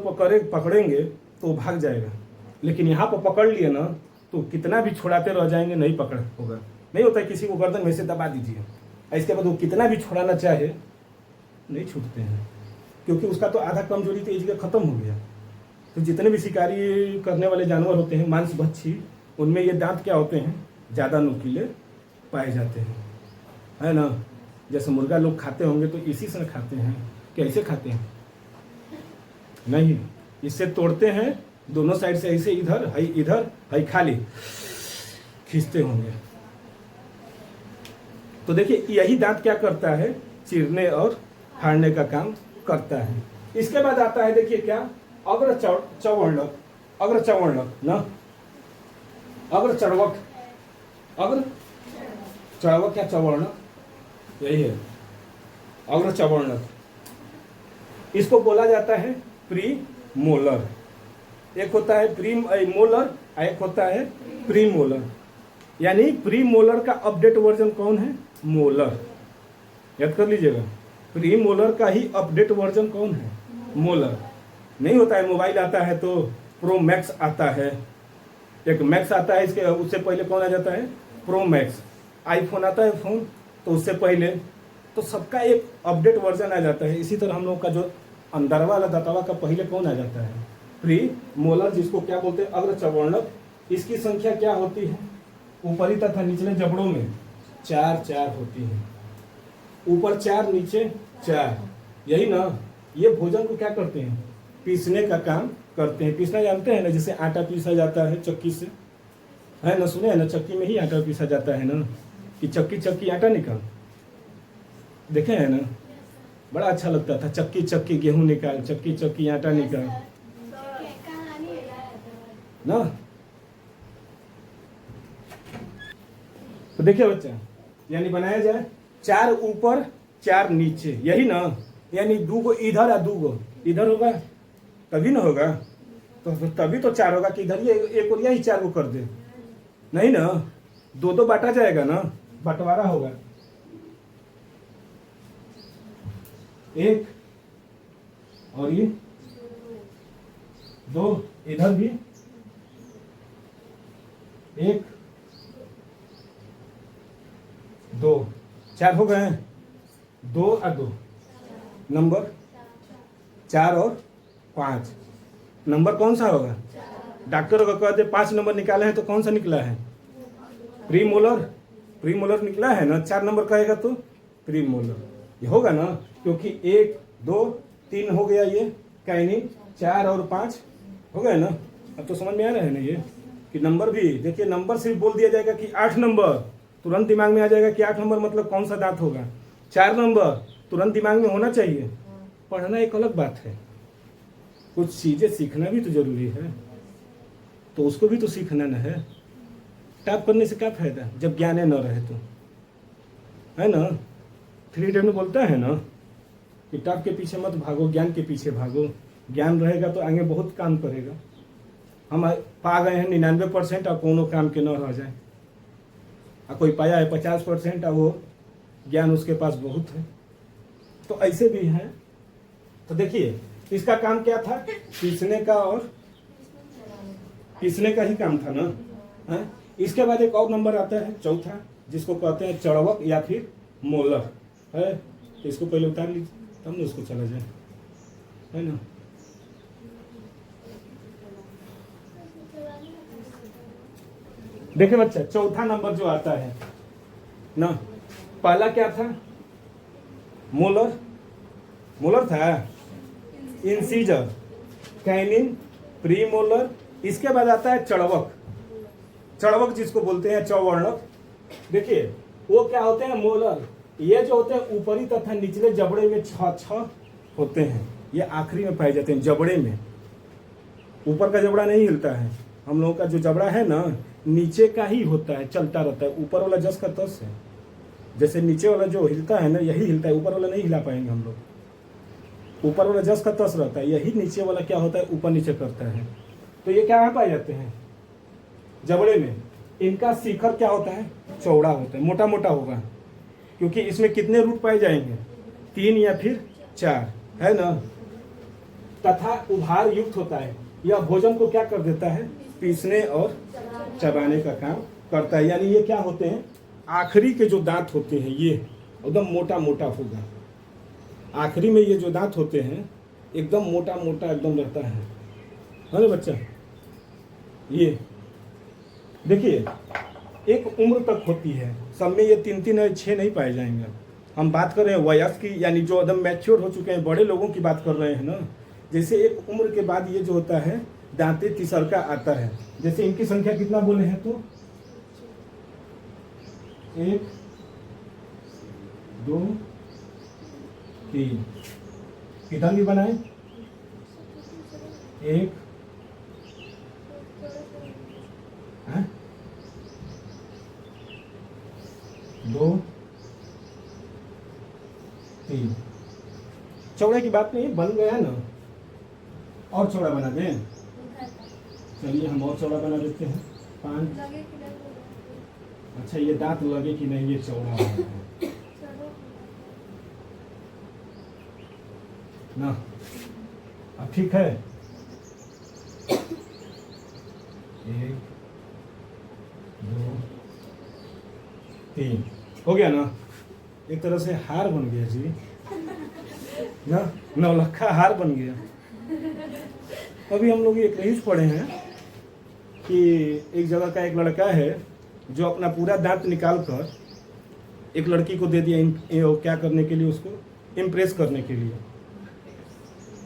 पकड़ेंगे तो वो भाग जाएगा। लेकिन यहाँ पर पकड़ लिए ना तो कितना भी छुड़ाते रह जाएंगे, नहीं पकड़ होगा। नहीं होता है, किसी को गर्दन में से दबा दीजिए, इसके बाद वो कितना भी छुड़ाना चाहे नहीं छूटते हैं, क्योंकि उसका तो आधा कमजोरी तो एक जगह खत्म हो गया। तो जितने भी शिकारी करने वाले जानवर होते हैं, मांस भक्षी, उनमें ये दांत क्या होते हैं, ज़्यादा नुकीले पाए जाते हैं, है ना। जैसे मुर्गा लोग खाते होंगे तो इसी से खाते हैं। कैसे खाते हैं? नहीं, इससे तोड़ते हैं दोनों साइड से, ऐसे इधर है खाली खींचते होंगे। तो देखिए यही दांत क्या करता है, चीरने और फाड़ने का काम करता है। इसके बाद आता है, देखिए क्या, अग्र चवर्णक, अग्र चवर्णक ना, अग्र चर्वक, अग्र चर्वक या चवर्णक, यही है अग्र चवर्णक। इसको बोला जाता है प्री मोलर। एक होता है प्री मोलर, एक होता है प्री मोलर। यानी प्री मोलर का अपडेट वर्जन कौन है? मोलर। याद कर लीजिएगा, प्री मोलर का ही अपडेट वर्जन कौन है? मोलर। नहीं होता है, मोबाइल आता है तो प्रो मैक्स आता है, एक मैक्स आता है, इसके उससे पहले कौन आ जाता है? Pro max. आईफोन आता है फोन, तो उससे पहले तो सबका एक अपडेट वर्जन आ जाता है। इसी तरह हम लोग का जो अंदर वाला दातावा का पहले कौन आ जाता है? प्री मोलर, जिसको क्या बोलते हैं? अग्र चवर्णक। इसकी संख्या क्या होती है? ऊपरी तथा निचले जबड़ों में 4 होती है। ऊपर 4, नीचे 4, यही ना। ये भोजन को क्या करते हैं? पीसने का काम करते हैं। पीसना जानते हैं ना, जैसे आटा पीसा जाता है चक्की से, है ना, सुने हैं ना, चक्की में ही आटा पीसा जाता है ना, कि चक्की आटा निकाल, देखे हैं ना, बड़ा अच्छा लगता था। चक्की गेहूं निकाल, चक्की आटा निकाल ना। तो देखिए बच्चा, यानी बनाया जाए 4 ऊपर 4 नीचे, यही ना। यानी 2 गो इधर और 2 गो इधर होगा तभी ना होगा, तो तभी तो 4 होगा कि इधर ये एक और यही 4 को कर दे, नहीं ना। 2 बांटा जाएगा ना, बंटवारा होगा। 1 और ये 2, इधर भी 1 2, 4 हो गए। 2 और 2 नंबर 4 और 5 नंबर कौन सा होगा? डॉक्टर को कहते 5 नंबर निकाले हैं तो कौन सा निकला है? प्री मोलर निकला है ना। 4 नंबर कहेगा तो प्री मोलर ये होगा ना, क्योंकि 1 2 3 हो गया ये काइनिन, 4 और 5 हो गए ना। अब तो समझ में आ रहा है ना ये कि नंबर भी, देखिए नंबर सिर्फ बोल दिया जाएगा कि 8 नंबर, तुरंत दिमाग में आ जाएगा कि 8 नंबर मतलब कौन सा दांत होगा। 4 नंबर तुरंत दिमाग में होना चाहिए। पढ़ना एक अलग बात है, कुछ चीजें सीखना भी तो जरूरी है, तो उसको भी तो सीखना न है। टाप करने से क्या फायदा जब ज्ञान न रहे तो, है ना। 3 में बोलता है ना कि टाप के पीछे मत भागो, ज्ञान के पीछे भागो। ज्ञान रहेगा तो आगे बहुत काम करेगा। हम पा गए हैं 99% और कोनो काम के न रह जाए, और कोई पाया है 50% और वो ज्ञान उसके पास बहुत है, तो ऐसे भी है। तो देखिए इसका काम क्या था? पीसने का, और पीसने का ही काम था ना, है? इसके बाद एक और नंबर आता है चौथा, जिसको कहते हैं चड़वक या फिर मोलर, है। तो इसको पहले उतार लीजिए तब ना उसको चला जाए, है ना। देखिए बच्चा, चौथा नंबर जो आता है ना, पहला क्या था? मोलर था, इंसीजर, कैनिन, प्री मोलर। इसके बाद आता है चड़वक जिसको बोलते हैं चौवर्णक। देखिए वो क्या होते हैं? मोलर। ये जो होते हैं ऊपरी तथा निचले जबड़े में 6 होते हैं, ये आखिरी में पाए जाते हैं, जबड़े में। ऊपर का जबड़ा नहीं हिलता है। हम लोगों का जो जबड़ा है ना, नीचे का ही होता है, चलता रहता है। ऊपर वाला जस का तस है। जैसे नीचे वाला जो हिलता है ना, यही हिलता है, ऊपर वाला नहीं हिला पाएंगे हम लोग। ऊपर वाला जस का तस रहता है, यही नीचे वाला क्या होता है, ऊपर नीचे करता है। तो ये क्या पाए जाते हैं, जबड़े में। इनका शिखर क्या होता है, चौड़ा होता है, मोटा मोटा होगा, क्योंकि इसमें कितने रूट पाए जाएंगे, 3 या फिर 4, है ना। तथा उभार युक्त होता है। यह भोजन को क्या कर देता है, पीसने और चबाने का काम करता है। यानी ये क्या होते हैं, आखिरी के जो दांत होते हैं ये एकदम मोटा मोटा होगा। आखिरी में ये जो दांत होते हैं एकदम मोटा मोटा एकदम रहता है ना बच्चा। ये देखिए एक उम्र तक होती है, सब में ये 3-3 और 6 नहीं पाए जाएंगे। हम बात कर रहे हैं वयस्क की, यानी जो एकदम मैच्योर हो चुके हैं, बड़े लोगों की बात कर रहे हैं ना। जैसे एक उम्र के बाद ये जो होता है दांते तीसरका आता है। जैसे इनकी संख्या कितना बोले हैं, तो 1 2 3, कितना भी बनाए, 1 2 3। चौड़ा की बात नहीं, बन गया ना, और चौड़ा बना दें। चलिए हम और चौड़ा बना देते हैं, 5। अच्छा ये दांत लगे कि नहीं, ये चौड़ा है ना। अब ठीक है, 1 2 3 हो गया ना। एक तरह से हार बन गया जी ना, नौलखा हार बन गया। अभी हम लोग एक न्यूज पढ़े हैं कि एक जगह का एक लड़का है जो अपना पूरा दांत निकाल कर एक लड़की को दे दिया, क्या करने के लिए, उसको इम्प्रेस करने के लिए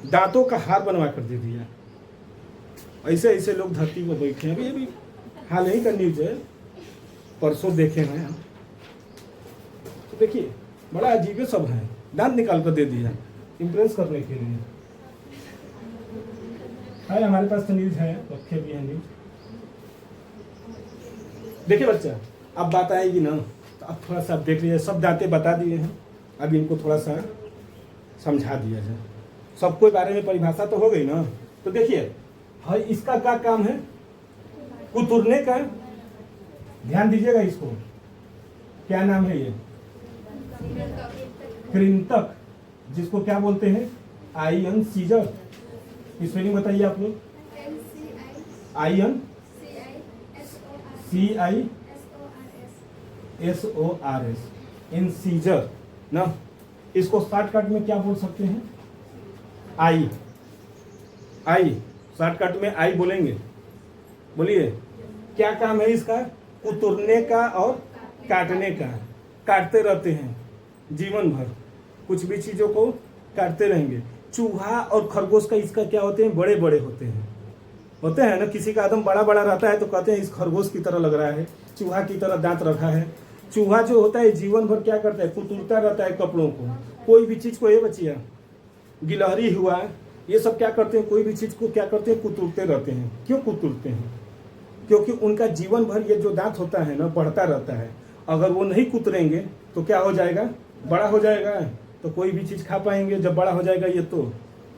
दांतों का हार बनवा कर दे दिया। ऐसे ऐसे लोग धरती पर बैठे हैं। अभी हाल ही का न्यूज है, परसों देखे हैं। तो देखिए बड़ा अजीब सब है, दांत निकाल कर दे दिया इम्प्रेस करने के लिए। है हमारे पास तो न्यूज है, रखे भी हैं न्यूज। देखिए बच्चा, अब बात आएगी ना, तो अब थोड़ा सा देख लीजिए। सब दांतें बता दिए हैं, अब इनको थोड़ा सा समझा दिया जाए। सबको बारे में परिभाषा तो हो गई ना। तो देखिए है, इसका क्या काम है, कुतुरने का। ध्यान दीजिएगा, इसको क्या नाम है, ये कृंतक, जिसको क्या बोलते हैं, आयन सीजर। स्पेलिंग बताइए आप लोग। आयन CISORS, इंसीजर ना। इसको शॉर्टकट में क्या बोल सकते हैं, आई शॉर्टकट में आई बोलेंगे। बोलिए क्या काम है इसका, कुतुरने का और काटने का। काटते रहते हैं जीवन भर, कुछ भी चीजों को काटते रहेंगे। चूहा और खरगोश का इसका क्या होते हैं, बड़े बड़े होते हैं ना। किसी का एकदम बड़ा बड़ा रहता है तो कहते हैं इस खरगोश की तरह लग रहा है, चूहा की तरह दांत रखा है। चूहा जो होता है जीवन भर क्या करता है, कुतुरता रहता है कपड़ों को, कोई भी चीज को। ये बचिया गिलहरी हुआ, ये सब क्या करते हैं, कोई भी चीज को क्या करते हैं, कुतुरते रहते हैं। क्यों कुतुरते हैं, क्योंकि उनका जीवन भर ये जो दांत होता है ना बढ़ता रहता है। अगर वो नहीं कुतरेंगे तो क्या हो जाएगा, बड़ा हो जाएगा, तो कोई भी चीज खा पाएंगे जब बड़ा हो जाएगा ये। तो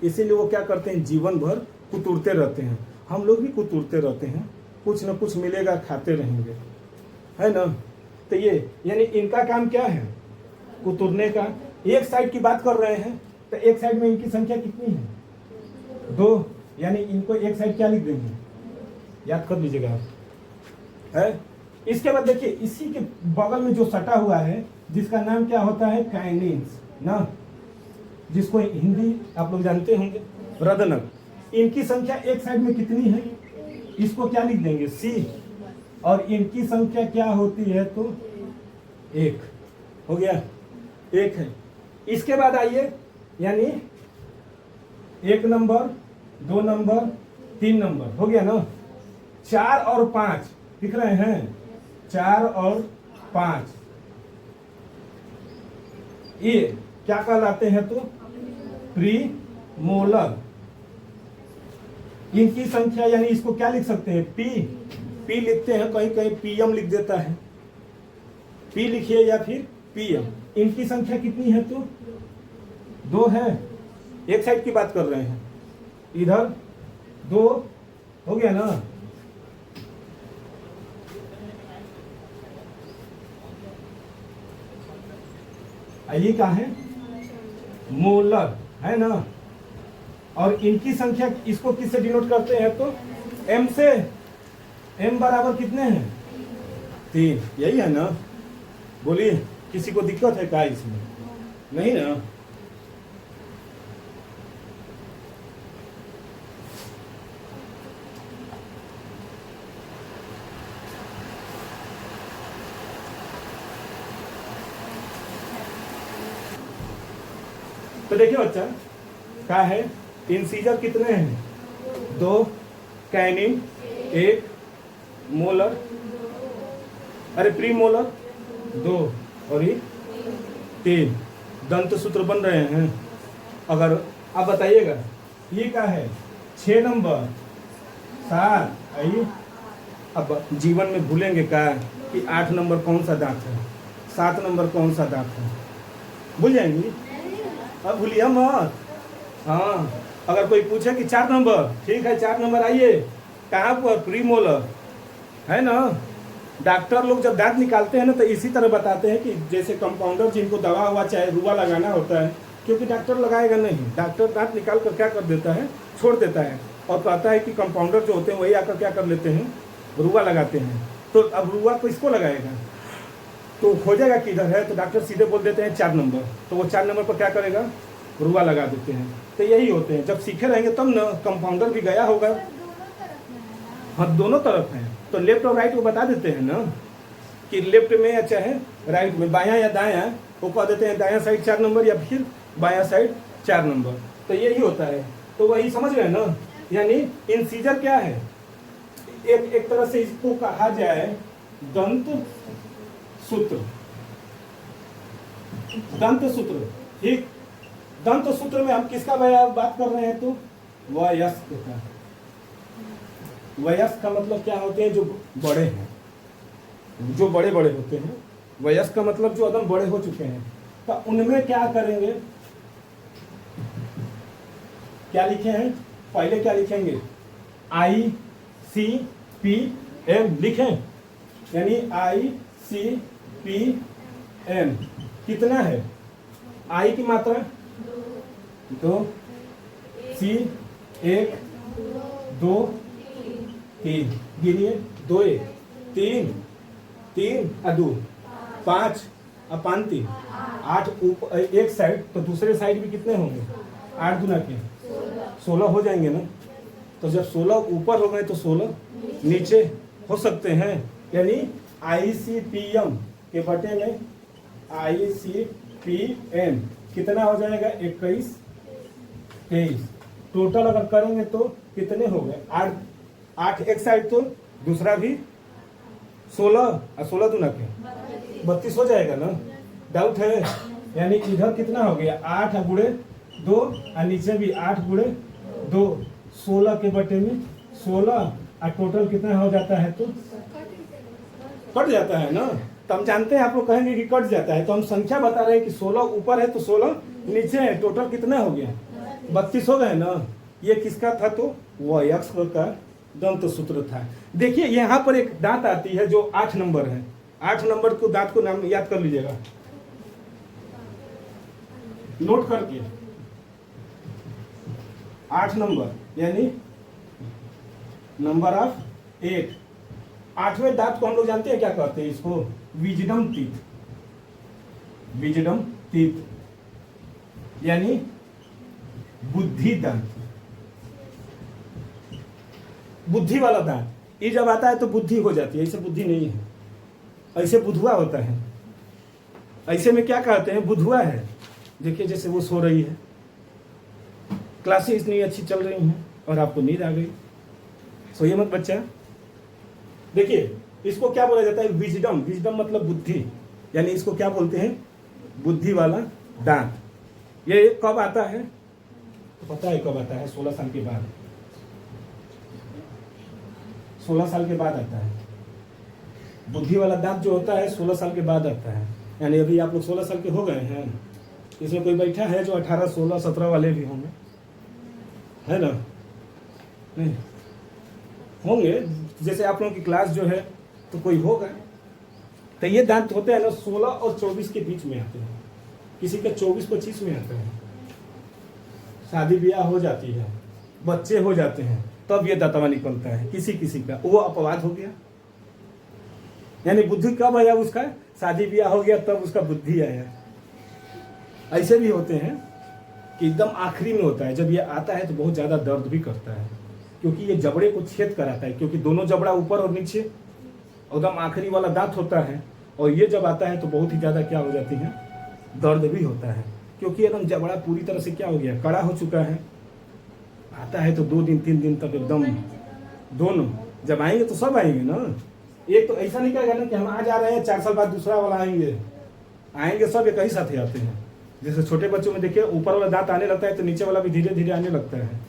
इसीलिए वो क्या करते हैं, जीवन भर कुतुरते रहते हैं। हम लोग भी कुतुरते रहते हैं, कुछ न कुछ मिलेगा खाते रहेंगे, है ना। तो ये यानी इनका काम क्या है, कुतुरने का। एक साइड की बात कर रहे हैं, तो एक साइड में इनकी संख्या कितनी है, 2। यानी इनको एक साइड क्या लिख देंगे, याद कर लीजिएगा आप, है। इसके बाद देखिए इसी के बगल में जो सटा हुआ है, जिसका नाम क्या होता है, काइनेंस ना, जिसको हिंदी आप लोग जानते होंगे, रदनक। इनकी संख्या एक साइड में कितनी है, इसको क्या लिख देंगे, C। और इनकी संख्या क्या होती है, तो 1 हो गया, 1 है। इसके बाद आइए, यानी 1 नंबर, 2 नंबर, 3 नंबर हो गया ना। 4 और 5 दिख रहे हैं, 4 और 5 ये क्या कहलाते हैं, तो प्री मोलर। इनकी संख्या यानी इसको क्या लिख सकते हैं, पी लिखते हैं, कहीं कहीं पीएम लिख देता है, पी लिखिए या फिर पीएम। इनकी संख्या कितनी है, तो 2 है। एक साइड की बात कर रहे हैं, इधर 2 हो गया ना। ये क्या है, मोलर है ना। और इनकी संख्या इसको किससे डिनोट करते हैं, तो m से। m बराबर कितने हैं, 3, यही है ना। बोलिए किसी को दिक्कत है क्या इसमें, नहीं ना। तो देखिए बच्चा क्या है, इंसीजर कितने हैं, 2, कैनिंग 1, मोलर, अरे प्री मोलर 2 और ये 3 दंत सूत्र बन रहे हैं। अगर आप बताइएगा ये क्या है, 6 नंबर 7। आइए अब जीवन में भूलेंगे क्या कि 8 नंबर कौन सा दांत है, 7 नंबर कौन सा दांत है, भूल जाएंगी। अब भूलिए मत। हाँ, अगर कोई पूछे कि 4 नंबर, ठीक है 4 नंबर आइए, कहाँ पर, प्री मोलर है ना। डॉक्टर लोग जब दांत निकालते हैं ना तो इसी तरह बताते हैं कि जैसे कंपाउंडर जिनको दवा हुआ चाहे रुआ लगाना होता है, क्योंकि डॉक्टर लगाएगा नहीं, डॉक्टर दांत निकाल कर क्या कर देता है, छोड़ देता है और कहता है कि कंपाउंडर जो होते हैं वही आकर क्या कर लेते हैं, रुआ लगाते हैं। तो अब रुआ किसको लगाएगा, तो खोजेगा किधर है, तो डॉक्टर सीधे बोल देते हैं 4 नंबर, तो वो 4 नंबर पर क्या करेगा, रुआ लगा देते हैं। तो यही होते हैं, जब सीखे रहेंगे तब ना, कंपाउंडर भी गया होगा। हाँ दोनों तरफ है, तो लेफ्ट और राइट वो बता देते हैं ना कि लेफ्ट में या चाहे राइट में, बायां या दायां, वो कह देते हैं दायां साइड 4 नंबर या फिर बायां साइड 4 नंबर। तो यही होता है, तो वही समझ गए ना। यानी इंसीजर क्या है, एक तरह से इसको कहा जाए दंत सूत्र, दंत सूत्र, ठीक। दंत सूत्र में हम किसका बात कर रहे हैं, तो वयस्क का। वयस्क का मतलब क्या होते हैं, जो बड़े हैं, जो बड़े बड़े होते हैं। वयस्क का मतलब जो एकदम बड़े हो चुके हैं। तो उनमें क्या करेंगे, क्या लिखे हैं, पहले क्या लिखेंगे, ICPM लिखें, यानी ICPM कितना है, I की मात्रा 2, C 1 2 3, गिनिए 2 1 3 3 2 5 और 5 3 8 ऊपर एक साइड, तो दूसरे साइड भी कितने होंगे, 8 गुना के 16 हो जाएंगे ना। तो जब 16 ऊपर हो गए तो 16 नीचे हो सकते हैं, यानी ICPM के बटे में ICPM कितना हो जाएगा, 21 23। टोटल अगर करेंगे तो कितने हो गए, 8 एक साइड, तो दूसरा भी 16 और 16 दूना के 32 हो जाएगा ना। डाउट है, यानी इधर कितना हो गया, 8 गुणे 2 और नीचे भी 8 गुणे 2, 16 के बटे में 16 और टोटल कितना हो जाता है, तो कट जाता है ना। तो हम जानते हैं, आप लोग कहेंगे कि कट जाता है, तो हम संख्या बता रहे हैं कि 16 ऊपर है तो 16 नीचे है, टोटल कितना हो गया, 32 हो गए ना। ये किसका था, तो वयस्क का दंत सूत्र था। देखिए यहाँ पर एक दांत आती है जो 8 नंबर है, 8 नंबर को दांत को नाम याद कर लीजिएगा, नोट करके 8 नंबर यानी नंबर ऑफ 8। 8वें दांत को हम लोग जानते हैं क्या कहते हैं, इसको विजडम टीथ, विजडम टीथ यानी बुद्धि दांत, बुद्धि वाला दांत। ये जब आता है तो बुद्धि हो जाती है, ऐसे बुद्धि नहीं है, ऐसे बुधुआ होता है। ऐसे में क्या कहते हैं, बुधुआ है। देखिए जैसे वो सो रही है, क्लासेस इतनी अच्छी चल रही हैं और आपको नींद आ गई, सोइए मत बच्चा। देखिए इसको क्या बोला जाता है, विजडम। विजडम मतलब बुद्धि, यानी इसको क्या बोलते हैं, बुद्धि वाला दांत। ये कब आता है, तो पता है कब आता है? 16 साल के बाद। 16 साल के बाद आता है। बुद्धि वाला दांत जो होता है 16 साल के बाद आता है। यानी अभी आप लोग 16 साल के हो गए हैं। इसमें कोई बैठा है जो 18, 16, 17 वाले भी होंगे, है ना? नहीं होंगे, जैसे आप लोगों की क्लास जो है तो कोई होगा। तो ये दांत होते हैं ना 16 और 24 के बीच में आते हैं। किसी का 24-25 में आता है। शादी ब्याह हो जाती है, बच्चे हो जाते हैं, तब ये दांतवा निकलता है। किसी किसी का वो अपवाद हो गया। यानी बुद्धि कब आया उसका? शादी ब्याह हो गया तब उसका बुद्धि आया। ऐसे भी होते हैं कि एकदम आखिरी में होता है। जब ये आता है तो बहुत ज़्यादा दर्द भी करता है, क्योंकि ये जबड़े को छेद कराता है। क्योंकि दोनों जबड़ा ऊपर और नीचे, एकदम आखिरी वाला दांत होता है। और ये जब आता है तो बहुत ही ज़्यादा क्या हो जाती है? दर्द भी होता है, क्योंकि एकदम जबड़ा पूरी तरह से क्या हो गया? कड़ा हो चुका है। आता है तो 2 दिन 3 दिन तक एकदम दोनों। जब आएंगे तो सब आएंगे ना। एक तो ऐसा नहीं कहेगा ना कि हम आज आ रहे हैं 4 साल बाद दूसरा वाला आएंगे सब एक ही साथ ही आते हैं। जैसे छोटे बच्चों में देखिए ऊपर वाला दांत आने लगता है तो नीचे वाला भी धीरे धीरे आने लगता है,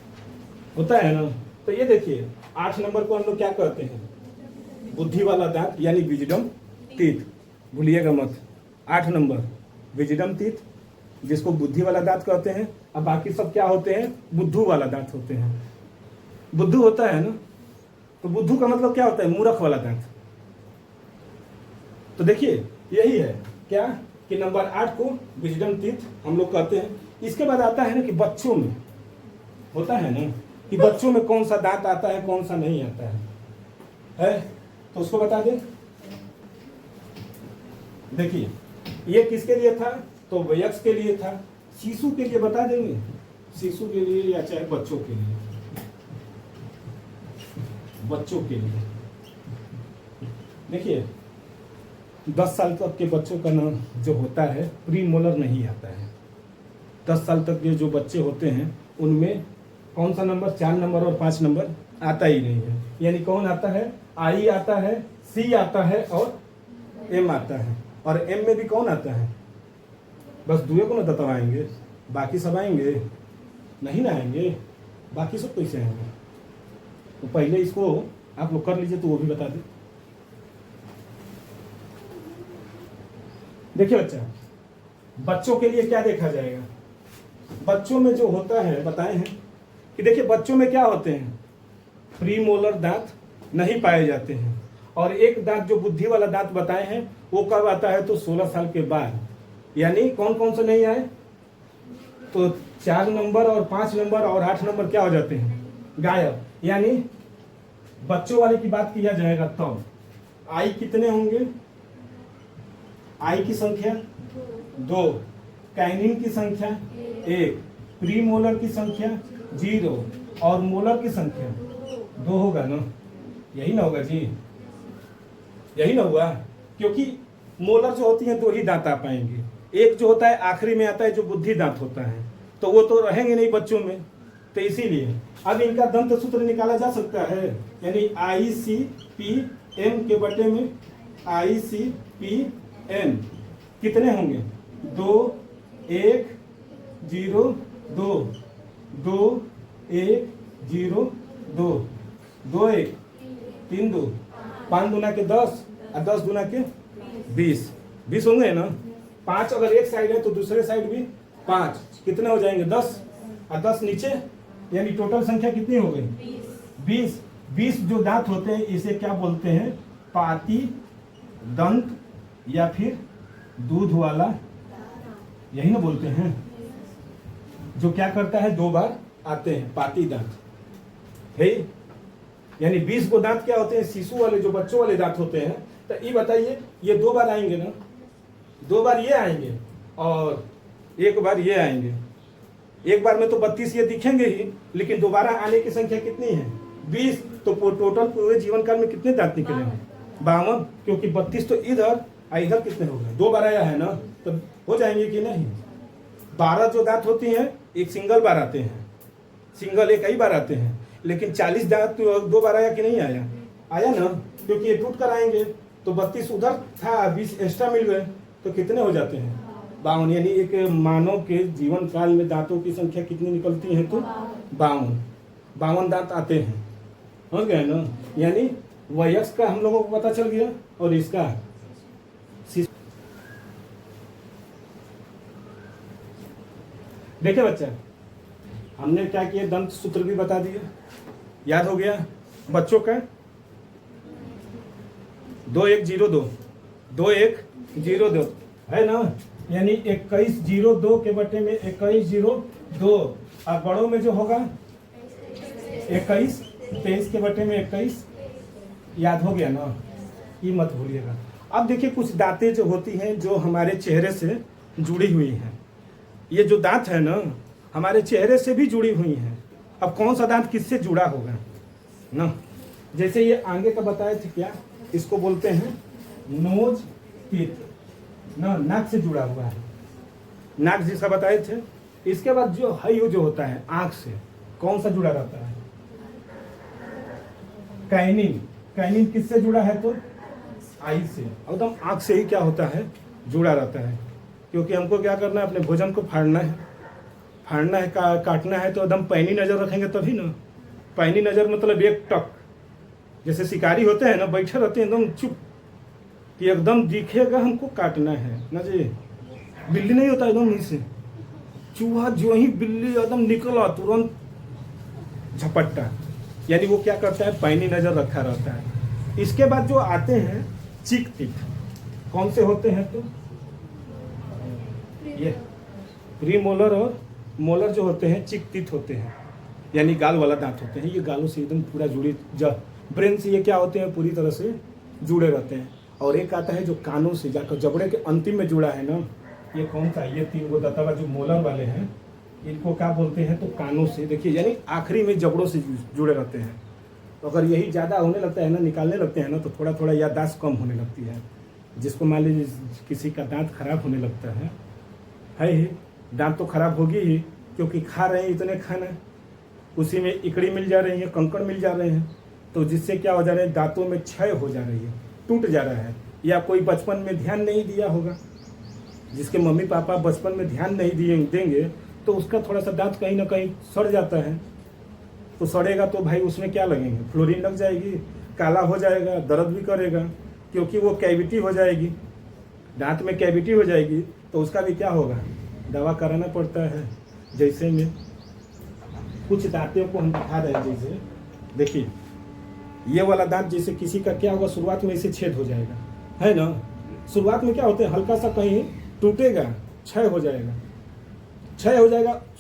होता है ना। तो ये देखिए 8 नंबर को हम लोग क्या कहते हैं? बुद्धि वाला दांत, यानी विजडम टीथ। भूलिएगा मत, 8 नंबर विजडम टीथ, जिसको बुद्धि वाला दांत कहते हैं। अब बाकी सब क्या होते हैं? बुद्धू वाला दांत होते हैं। बुद्धू होता है ना, तो बुद्धू का मतलब क्या होता है? मूर्ख वाला दांत। तो देखिए यही है क्या कि नंबर 8 को विजडम टीथ हम लोग कहते हैं। इसके बाद आता है ना कि बच्चों में होता है ना कि बच्चों में कौन सा दांत आता है, कौन सा नहीं आता है तो उसको बता दें। देखिए ये किसके लिए था? तो वयस्क के लिए था। शिशु के लिए बता देंगे, शिशु के लिए या चाहे बच्चों के लिए। बच्चों के लिए देखिए 10 साल तक के बच्चों का नाम जो होता है प्री मोलर नहीं आता है। 10 साल तक के जो बच्चे होते हैं उनमें कौन सा नंबर? 4 नंबर और 5 नंबर आता ही नहीं है। यानी कौन आता है? आई आता है, सी आता है और एम आता है। और एम में भी कौन आता है? बस दुए को ना दतवाएंगे, बाकी सब आएंगे नहीं ना आएंगे। बाकी सब कैसे आएंगे? तो पहले इसको आप लोग कर लीजिए तो वो भी बता दें। देखिए बच्चा, बच्चों के लिए क्या देखा जाएगा? बच्चों में जो होता है बताए हैं कि देखिए बच्चों में क्या होते हैं? प्री मोलर दांत नहीं पाए जाते हैं। और एक दांत जो बुद्धि वाला दांत बताए हैं वो कब आता है? तो 16 साल के बाद। यानी कौन कौन से नहीं आए? तो 4 नंबर और 5 नंबर और 8 नंबर क्या हो जाते हैं? गायब। यानी बच्चों वाले की बात किया जाएगा तब आई कितने होंगे? आई की संख्या 2, कैनिन की संख्या 1, प्री मोलर की संख्या 0 और मोलर की संख्या 2 होगा ना? यही ना होगा जी? यही ना हुआ? क्योंकि मोलर जो होती है 2 ही दांत आ पाएंगे। एक जो होता है आखिरी में आता है जो बुद्धि दांत होता है, तो वो तो रहेंगे नहीं बच्चों में। तो इसीलिए अब इनका दंत सूत्र निकाला जा सकता है। यानी ICPM के बटे में ICPM कितने होंगे? 2 1 0 2 2 1 0 2 2 1 3 2 5 दूना के 10 और 10 दूना के 20 20 होंगे ना। 5 अगर एक साइड है तो दूसरे साइड भी 5, कितने हो जाएंगे? 10 और 10 नीचे, यानी टोटल संख्या कितनी हो गई? 20। 20 जो दांत होते हैं इसे क्या बोलते हैं? पाती दंत या फिर दूध वाला, यही ना बोलते हैं। जो क्या करता है 2 बार आते हैं, पाती दांत है। यानी 20 को दांत क्या होते हैं? शिशु वाले जो बच्चों वाले दांत होते हैं। तो ये बताइए ये 2 बार आएंगे ना? 2 बार ये आएंगे और 1 बार ये आएंगे। एक बार में तो 32 ये दिखेंगे ही, लेकिन दोबारा आने की संख्या कितनी है? 20। तो टोटल पूरे जीवन काल में कितने दांत निकलेंगे? 52। क्योंकि 32 तो इधर और इधर कितने हो गए? 2 बार आया है ना, तो हो जाएंगे कि नहीं? 12 जो दांत होती हैं एक सिंगल बार आते हैं, सिंगल एक ही बार आते हैं। लेकिन 40 दांत 2 बार आया कि नहीं आया? आया ना, क्योंकि ये टूट कर आएंगे। तो 32 उधर था, 20 एक्स्ट्रा मिल गए, तो कितने हो जाते हैं? 52 यानी एक मानव के जीवन काल में दांतों की संख्या कितनी निकलती है? तो 52 दांत आते हैं, समझ गए ना। यानी वयस्क का हम लोगों को पता चल गया और इसका देखिए बच्चा, हमने क्या किया, दंत सूत्र भी बता दिया, याद हो गया बच्चों का। 2102 है ना, यानी 2102 के बटे में 2102, और बड़ों में जो होगा 21, 23 के बटे में 21, याद हो गया ना, ये मत भूलिएगा। अब देखिए कुछ दांतें जो होती हैं जो हमारे चेहरे से जुड़ी हुई हैं। ये जो दांत है ना हमारे चेहरे से भी जुड़ी हुई हैं। अब कौन सा दांत किससे जुड़ा होगा ना, जैसे ये आगे का बताए थे क्या, इसको बोलते हैं नोज टीथ ना, नाक से जुड़ा हुआ है, नाक जिसका बताए थे। इसके बाद जो है जो होता है आंख से, कौन सा जुड़ा रहता है? कैनिन किससे जुड़ा है? तो आई से, एकदम आंख से ही क्या होता है, जुड़ा रहता है। क्योंकि हमको क्या करना है, अपने भोजन को फाड़ना है, काटना है, तो एकदम पैनी नजर रखेंगे तभी ना। पैनी नजर मतलब एक टक, जैसे शिकारी होते हैं ना, बैठे रहते हैं एकदम चुप, कि एकदम दिखेगा हमको काटना है ना जी। बिल्ली नहीं होता एकदम नीचे, चूहा जो ही बिल्ली एकदम निकला तुरंत झपट्टा, यानी वो क्या करता है, पैनी नजर रखा रहता है। इसके बाद जो आते हैं चीक टीथ, कौन से होते हैं? तो ये प्रीमोलर और मोलर जो होते हैं चिक टीथ होते हैं, यानी गाल वाला दांत होते हैं। ये गालों से एकदम पूरा जुड़े, ब्रेन से ये क्या होते हैं, पूरी तरह से जुड़े रहते हैं। और एक आता है जो कानों से जाकर जबड़े के अंतिम में जुड़ा है ना, ये कौन सा, ये 3 गो दांतवा जो मोलर वाले हैं, इनको क्या बोलते हैं? तो कानों से, देखिए यानी आखिरी में जबड़ों से जुड़े रहते हैं। तो अगर यही ज़्यादा होने लगता है ना, निकालने लगते हैं ना, तो थोड़ा थोड़ा याददाश्त कम होने लगती है। जिसको मान लीजिए किसी का दांत खराब होने लगता है ही, दांत तो खराब होगी ही, क्योंकि खा रहे हैं इतने खाना, उसी में इकड़ी मिल जा रही है, कंकड़ मिल जा रहे हैं, तो जिससे क्या हो जा रहा है, दांतों में क्षय हो जा रही है, टूट जा रहा है। या कोई बचपन में ध्यान नहीं दिया होगा, जिसके मम्मी पापा बचपन में ध्यान नहीं देंगे, तो उसका थोड़ा सा दांत कहीं ना कहीं सड़ जाता है। तो सड़ेगा तो भाई उसमें क्या लगेंगे, फ्लोरीन लग जाएगी, काला हो जाएगा, दर्द भी करेगा, क्योंकि वो कैविटी हो जाएगी, दांत में कैविटी हो जाएगी, तो उसका भी क्या होगा, दवा कराना पड़ता है। जैसे में कुछ दांतों को हम दिखा रहे हैं, जैसे देखिए ये वाला दांत, जैसे किसी का क्या होगा, शुरुआत में इसे छेद हो जाएगा, है ना। शुरुआत में क्या होता है, हल्का सा कहीं टूटेगा, क्षय हो जाएगा,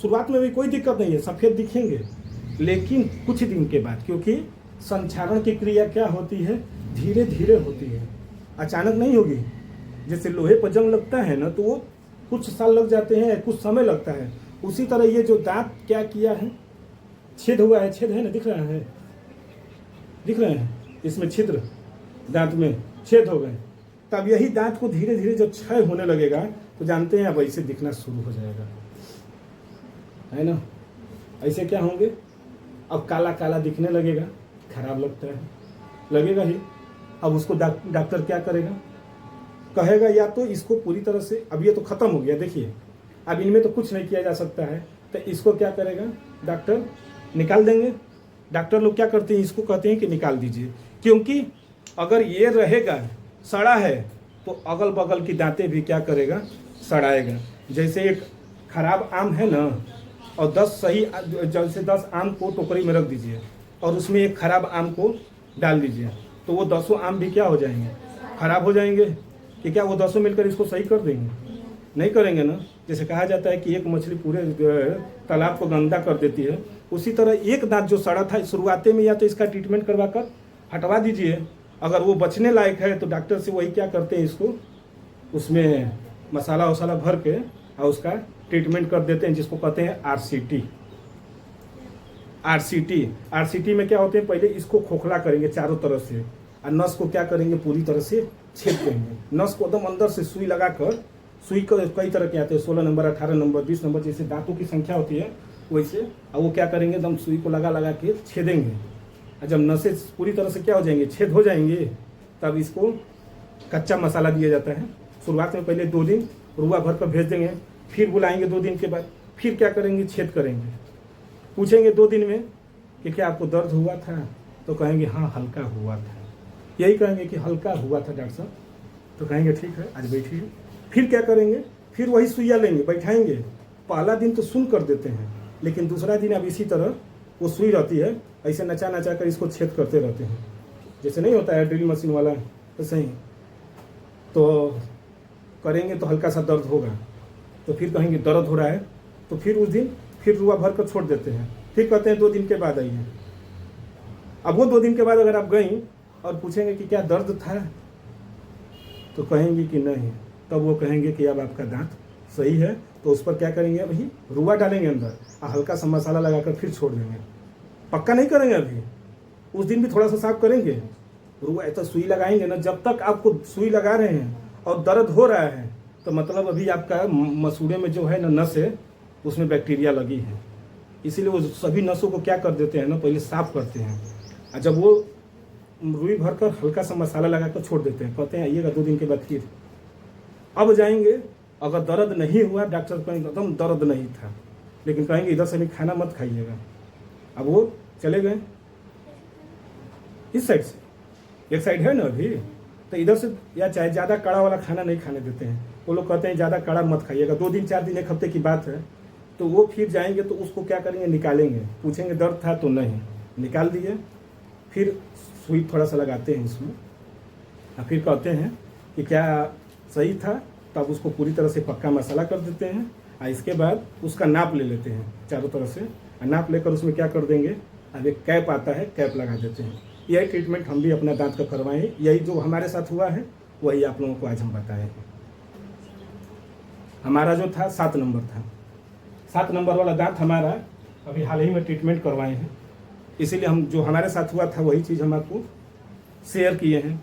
शुरुआत में भी कोई दिक्कत नहीं है, सफ़ेद दिखेंगे। लेकिन कुछ दिन के बाद, क्योंकि संक्षारण की क्रिया क्या होती है, धीरे धीरे होती है, अचानक नहीं होगी। जैसे लोहे पर जंग लगता है ना, तो वो कुछ साल लग जाते हैं, कुछ समय लगता है। उसी तरह ये जो दांत क्या किया है, छेद हुआ है, छेद है ना, दिख रहे हैं, इसमें छिद्र, दांत में छेद हो गए। तब यही दांत को धीरे धीरे जब क्षय होने लगेगा, तो जानते हैं अब ऐसे दिखना शुरू हो जाएगा, है ना। ऐसे क्या होंगे, अब काला काला दिखने लगेगा, खराब लगता है, लगेगा ही। अब उसको डॉक्टर क्या करेगा, कहेगा या तो इसको पूरी तरह से, अब ये तो खत्म हो गया, देखिए अब इनमें तो कुछ नहीं किया जा सकता है, तो इसको क्या करेगा डॉक्टर, निकाल देंगे। डॉक्टर लोग क्या करते हैं, इसको कहते हैं कि निकाल दीजिए, क्योंकि अगर ये रहेगा, सड़ा है, तो अगल बगल की दांतें भी क्या करेगा, सड़ाएगा। जैसे एक खराब आम है ना, और 10 सही, जैसे 10 आम को टोकरी में रख दीजिए और उसमें एक खराब आम को डाल दीजिए, तो वो 10 आम भी क्या हो जाएंगे, खराब हो जाएंगे। कि क्या वो 10 मिलकर इसको सही कर देंगे, नहीं करेंगे ना। जैसे कहा जाता है कि एक मछली पूरे तालाब को गंदा कर देती है, उसी तरह एक दांत जो सड़ा था शुरुआती में, या तो इसका ट्रीटमेंट करवा कर हटवा दीजिए। अगर वो बचने लायक है तो डॉक्टर से वही क्या करते हैं, इसको उसमें मसाला वसाला भर के और उसका ट्रीटमेंट कर देते हैं, जिसको कहते हैं आरसीटी में क्या होते हैं, पहले इसको खोखला करेंगे चारों तरफ से, और नस को क्या करेंगे, पूरी तरह से छेद देंगे। नस को एकदम अंदर से सुई लगाकर, सुई को कई तरह के आते हैं, 16 नंबर, 18 नंबर, 20 नंबर, जैसे दांतों की संख्या होती है वैसे। और वो क्या करेंगे, एकदम सुई को लगा के छेदेंगे। और जब नसें पूरी तरह से क्या हो जाएंगे, छेद हो जाएंगे, तब इसको कच्चा मसाला दिया जाता है। शुरुआत में पहले 2 दिन रुआ भर कर भेज देंगे, फिर बुलाएंगे 2 दिन के बाद, फिर क्या करेंगे, छेद करेंगे, पूछेंगे 2 दिन में कि क्या आपको दर्द हुआ था, तो कहेंगे हाँ हल्का हुआ था, यही कहेंगे कि हल्का हुआ था डॉक्टर साहब, तो कहेंगे ठीक है आज बैठिए। फिर क्या करेंगे, फिर वही सुइया लेंगे, बैठाएंगे, पहला दिन तो सुन कर देते हैं, लेकिन दूसरा दिन अब इसी तरह वो सुई रहती है, ऐसे नचा नचा कर इसको छेद करते रहते हैं, जैसे नहीं होता है ड्रिल मशीन वाला, तो सही तो करेंगे तो हल्का सा दर्द होगा, तो फिर कहेंगे दर्द हो रहा है, तो फिर उस दिन फिर रुआ भर कर छोड़ देते हैं, फिर कहते हैं 2 दिन के बाद आइए। अब वो 2 दिन के बाद अगर आप गई और पूछेंगे कि क्या दर्द था, तो कहेंगे कि नहीं, तब वो कहेंगे कि अब आपका दांत सही है, तो उस पर क्या करेंगे, अभी रुआ डालेंगे अंदर और हल्का सा मसाला लगाकर फिर छोड़ देंगे, पक्का नहीं करेंगे अभी, उस दिन भी थोड़ा सा साफ करेंगे, रुआ तो सुई लगाएंगे ना, जब तक आपको सुई लगा रहे हैं और दर्द हो रहा है तो मतलब अभी आपका मसूड़े में जो है ना नस है, उसमें बैक्टीरिया लगी है, इसीलिए वो सभी नसों को क्या कर देते हैं ना, पहले साफ करते हैं, और जब वो रुई भर कर हल्का सा मसाला लगा कर छोड़ देते हैं, कहते हैं आइएगा 2 दिन के बाद फिर। अब जाएंगे, अगर दर्द नहीं हुआ, डॉक्टर कहेंगे एकदम दर्द नहीं था, लेकिन कहेंगे इधर से भी खाना मत खाइएगा। अब वो चले गए इस साइड से, एक साइड है ना अभी, तो इधर से या चाहे ज़्यादा कड़ा वाला खाना नहीं खाने देते हैं, वो लोग कहते हैं ज़्यादा कड़ा मत खाइएगा। 2 दिन 4 दिन 1 हफ्ते की बात है, तो वो फिर जाएंगे तो उसको क्या करेंगे, निकालेंगे, पूछेंगे दर्द था तो नहीं, निकाल दिए, फिर सुई थोड़ा सा लगाते हैं इसमें, और फिर कहते हैं कि क्या सही था, तब उसको पूरी तरह से पक्का मसाला कर देते हैं, और इसके बाद उसका नाप ले लेते हैं चारों तरफ से, और नाप लेकर उसमें क्या कर देंगे, अब एक कैप आता है, कैप लगा देते हैं। यही ट्रीटमेंट हम भी अपना दांत का करवाए हैं, यही जो हमारे साथ हुआ है वही आप लोगों को आज हम बताए हैं। हमारा जो था 7 नंबर था, 7 नंबर वाला दांत हमारा अभी हाल ही में ट्रीटमेंट करवाए हैं, इसीलिए हम जो हमारे साथ हुआ था वही चीज़ हम आपको शेयर किए हैं।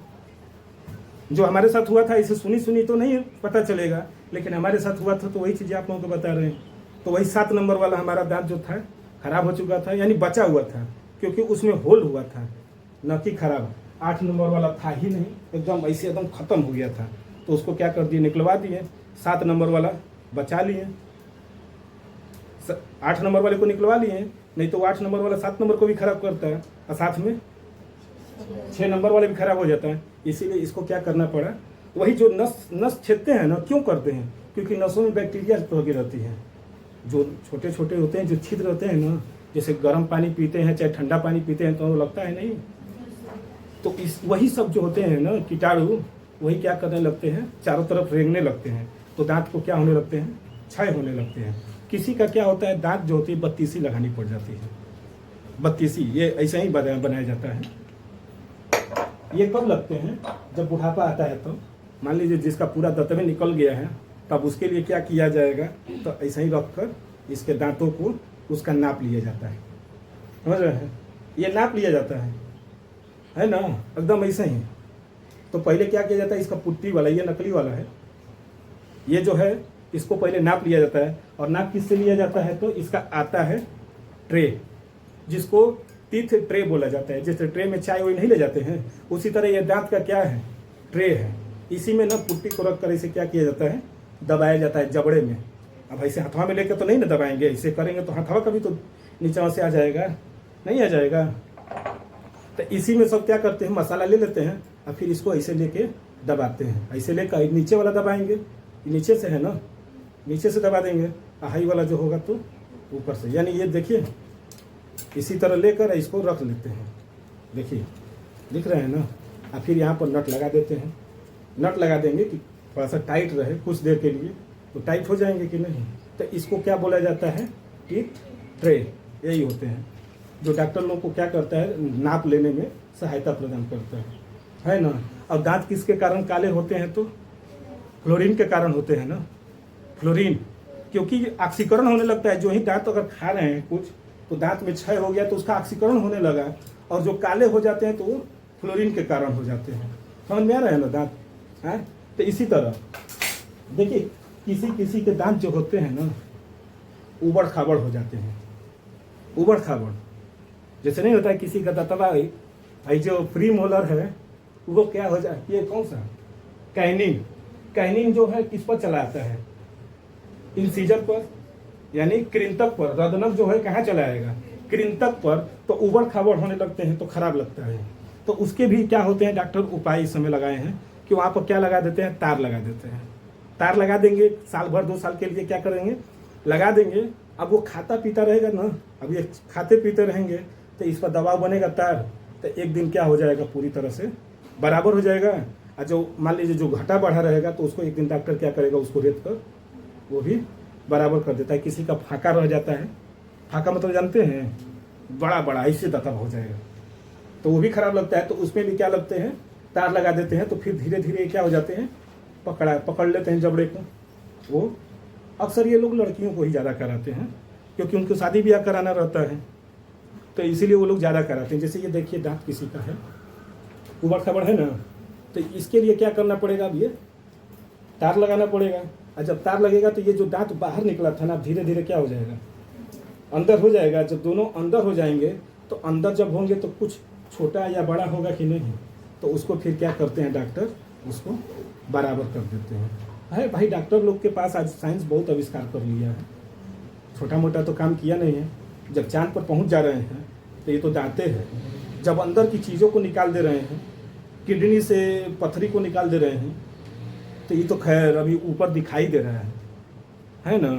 जो हमारे साथ हुआ था इसे सुनी तो नहीं पता चलेगा, लेकिन हमारे साथ हुआ था तो वही चीज़ें आप लोगों को बता रहे हैं। तो वही 7 नंबर वाला हमारा दांत जो था खराब हो चुका था, यानी बचा हुआ था, क्योंकि उसमें होल हुआ था, न कि खराब। 8 नंबर वाला था ही नहीं, एकदम ऐसे एकदम ख़त्म हो गया था, तो उसको क्या कर दिए, निकलवा दिए। 7 नंबर वाला बचा लिए, 8 नंबर वाले को निकलवा लिए, नहीं तो 8 नंबर वाला 7 नंबर को भी खराब करता है, और साथ में 6 नंबर वाले भी खराब हो जाता है। इसीलिए इसको क्या करना पड़ा, वही जो नस छेदते हैं ना, क्यों करते हैं, क्योंकि नसों में बैक्टीरिया लगी रहती है, जो छोटे छोटे होते हैं, जो छिद्र रहते हैं ना, जैसे गर्म पानी पीते हैं चाहे ठंडा पानी पीते हैं तो लगता है नहीं, तो इस वही सब जो होते हैं ना कीटाणु, वही क्या करने लगते हैं, चारों तरफ रेंगने लगते हैं, तो दांत को क्या होने लगते हैं, क्षय होने लगते हैं। किसी का क्या होता है, दांत जो होती है बत्तीसी लगानी पड़ जाती है, बत्तीसी, ये ऐसा ही बनाया जाता है। ये कब लगते हैं, जब बुढ़ापा आता है, तो मान लीजिए जिसका पूरा दांत निकल गया है, तब उसके लिए क्या किया जाएगा, तो ऐसा ही रख कर इसके दांतों को उसका नाप लिया जाता है, समझ रहे हैं, ये नाप लिया जाता है ना, एकदम ऐसा ही। तो पहले क्या किया जाता है, इसका पुट्टी वाला, ये नकली वाला है, ये जो है इसको पहले नाप लिया जाता है, और नाप किससे लिया जाता है, तो इसका आता है ट्रे, जिसको टीथ ट्रे बोला जाता है। जैसे ट्रे में चाय वही नहीं ले जाते हैं, उसी तरह ये दांत का क्या है, ट्रे है, इसी में ना पुट्टी को रख कर इसे क्या किया जाता है, दबाया जाता है जबड़े में। अब ऐसे हथवा में लेकर तो नहीं ना दबाएंगे, ऐसे करेंगे तो हथवा कभी तो नीचे से आ जाएगा, नहीं आ जाएगा। तो इसी में सब क्या करते हैं, मसाला ले लेते हैं और फिर इसको ऐसे लेके दबाते हैं, ऐसे लेकर नीचे वाला दबाएंगे, नीचे से है ना, नीचे से दबा देंगे, हाई वाला जो होगा तो ऊपर से, यानी ये देखिए इसी तरह लेकर इसको रख लेते हैं, देखिए दिख रहे हैं ना। और फिर यहाँ पर नट लगा देते हैं, नट लगा देंगे कि थोड़ा सा टाइट रहे कुछ देर के लिए, तो टाइट हो जाएंगे कि नहीं। तो इसको क्या बोला जाता है, टीथ ट्रे, यही होते हैं जो डॉक्टर लोग को क्या करता है, नाप लेने में सहायता प्रदान करता है ना। और दांत किसके कारण काले होते हैं, तो फ्लोरीन के कारण होते हैं ना, फ्लोरीन, क्योंकि ऑक्सीकरण होने लगता है। जो ही दांत अगर खा रहे हैं कुछ, तो दांत में क्षय हो गया तो उसका ऑक्सीकरण होने लगा, और जो काले हो जाते हैं तो वो फ्लोरीन के कारण हो जाते हैं। समझ में आ रहा है ना दांत, है। तो इसी तरह देखिए किसी किसी के दांत जो होते हैं ना, उबड़ खाबड़ हो जाते हैं, उबड़ खाबड़, जैसे नहीं होता है किसी का दांतवा, भाई जो प्री मोलर है वो क्या हो जाए, ये कौन सा कैनिंग, कैनिन जो है किस पर चला आता है, इंसीजर पर, यानी कृंतक पर। रदनक जो है कहाँ चला आएगा, कृंतक पर। तो उबड़ खाबड़ होने लगते हैं तो खराब लगता है। तो उसके भी क्या होते हैं डॉक्टर उपाय इस समय लगाए हैं कि वहाँ पर क्या लगा देते हैं, तार लगा देते हैं। तार लगा देंगे, साल भर 2 साल के लिए क्या करेंगे, लगा देंगे। अब वो खाता पीता रहेगा ना, अब ये खाते पीते रहेंगे तो इस पर दबाव बनेगा तार, तो एक दिन क्या हो जाएगा, पूरी तरह से बराबर हो जाएगा। और जो मान लीजिए जो घटा बढ़ा रहेगा तो उसको एक दिन डॉक्टर क्या करेगा, उसको रेत कर वो भी बराबर कर देता है। किसी का फाका रह जाता है, फाका मतलब जानते हैं, बड़ा बड़ा ऐसे दतब हो जाएगा, तो वो भी खराब लगता है। तो उसमें भी क्या लगते हैं, तार लगा देते हैं। तो फिर धीरे धीरे क्या हो जाते हैं, पकड़ लेते हैं जबड़े को। वो अक्सर ये लोग लड़कियों को ही ज़्यादा कराते हैं, क्योंकि उनको शादी ब्याह कराना रहता है, तो इसीलिए वो लोग ज़्यादा कराते हैं। जैसे ये देखिए दांत किसी का है, उबड़ खबड़ है ना, तो इसके लिए क्या करना पड़ेगा, अब ये तार लगाना पड़ेगा। और जब तार लगेगा तो ये जो दांत बाहर निकला था ना, धीरे धीरे क्या हो जाएगा, अंदर हो जाएगा। जब दोनों अंदर हो जाएंगे तो अंदर जब होंगे तो कुछ छोटा या बड़ा होगा कि नहीं, तो उसको फिर क्या करते हैं डॉक्टर, उसको बराबर कर देते हैं। है भाई, डॉक्टर लोग के पास आज साइंस बहुत आविष्कार कर लिया है, छोटा मोटा तो काम किया नहीं है। जब चांद पर पहुंच जा रहे हैं तो ये तो दांते हैं। जब अंदर की चीज़ों को निकाल दे रहे हैं, किडनी से पथरी को निकाल दे रहे हैं, तो ये तो खैर अभी ऊपर दिखाई दे रहा है ना।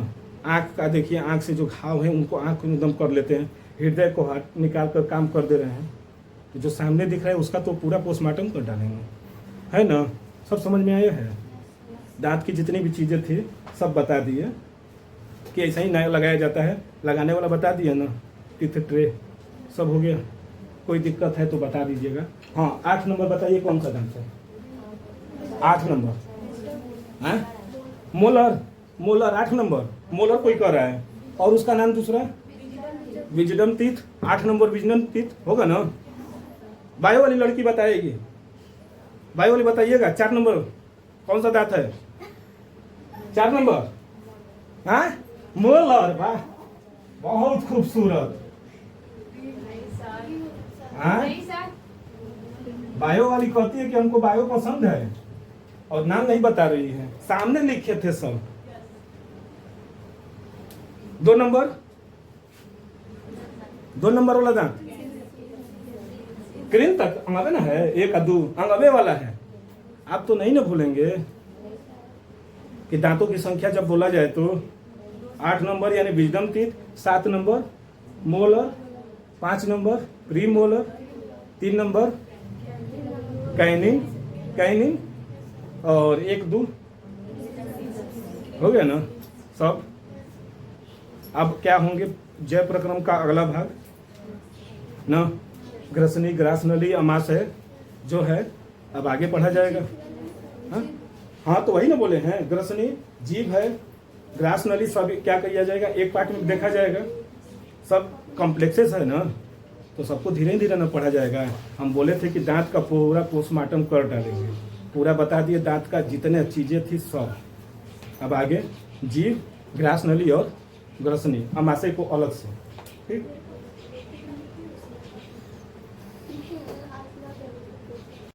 आँख का देखिए, आँख से जो घाव है उनको आँख को एकदम कर लेते हैं, हृदय को हाथ निकाल कर काम कर दे रहे हैं। तो जो सामने दिख रहा है उसका तो पूरा पोस्टमार्टम कर डालेंगे, है ना। सब समझ में आया है। दांत की जितनी भी चीज़ें थी सब बता दिए कि ऐसा ही नया लगाया जाता है, लगाने वाला बता दिया ना, टीथ ट्रे सब हो गया। कोई दिक्कत है तो बता दीजिएगा। हाँ, 8 नंबर बताइए कौन सा दांत है, 8 नंबर है मोलर। मोलर 8 नंबर मोलर कोई कर रहा है, और उसका नाम दूसरा wisdom teeth, 8 number wisdom teeth होगा ना। बायो वाली लड़की बताएगी, बायो वाली बताइएगा 4 नंबर कौन सा दांत है, 4 नंबर। हाँ, मोलर, वाह बहुत खूबसूरत। हाँ, बायो वाली कहती है कि हमको बायो पसंद है और नाम नहीं बता रही है, सामने लिखे थे सब। 2 नंबर, 2 नंबर वाला दांत क्रीम तक अंगवे ना है, 1 और 2 अंगवे वाला है। आप तो नहीं ना भूलेंगे कि दांतों की संख्या जब बोला जाए तो 8 नंबर यानी wisdom teeth, 7 number molar, 5 number premolar, 3 number canine और 1 2 हो गया ना सब। अब क्या होंगे, जय प्रक्रम का अगला भाग ना, ग्रसनी ग्रासनली अमाशय जो है अब आगे पढ़ा जाएगा। हाँ तो वही ना बोले हैं, ग्रसनी जीभ है, ग्रासनली सब क्या किया जाएगा, एक पार्ट में देखा जाएगा। सब कॉम्प्लेक्सेस है ना, तो सबको धीरे धीरे ना पढ़ा जाएगा। हम बोले थे कि दांत का पूरा पोस्टमार्टम कर डालेंगे, पूरा बता दिए दांत का जितने चीज़ें थी सब। अब आगे जीभ, ग्रासनली और ग्रसनी अमाशय को अलग से, ठीक।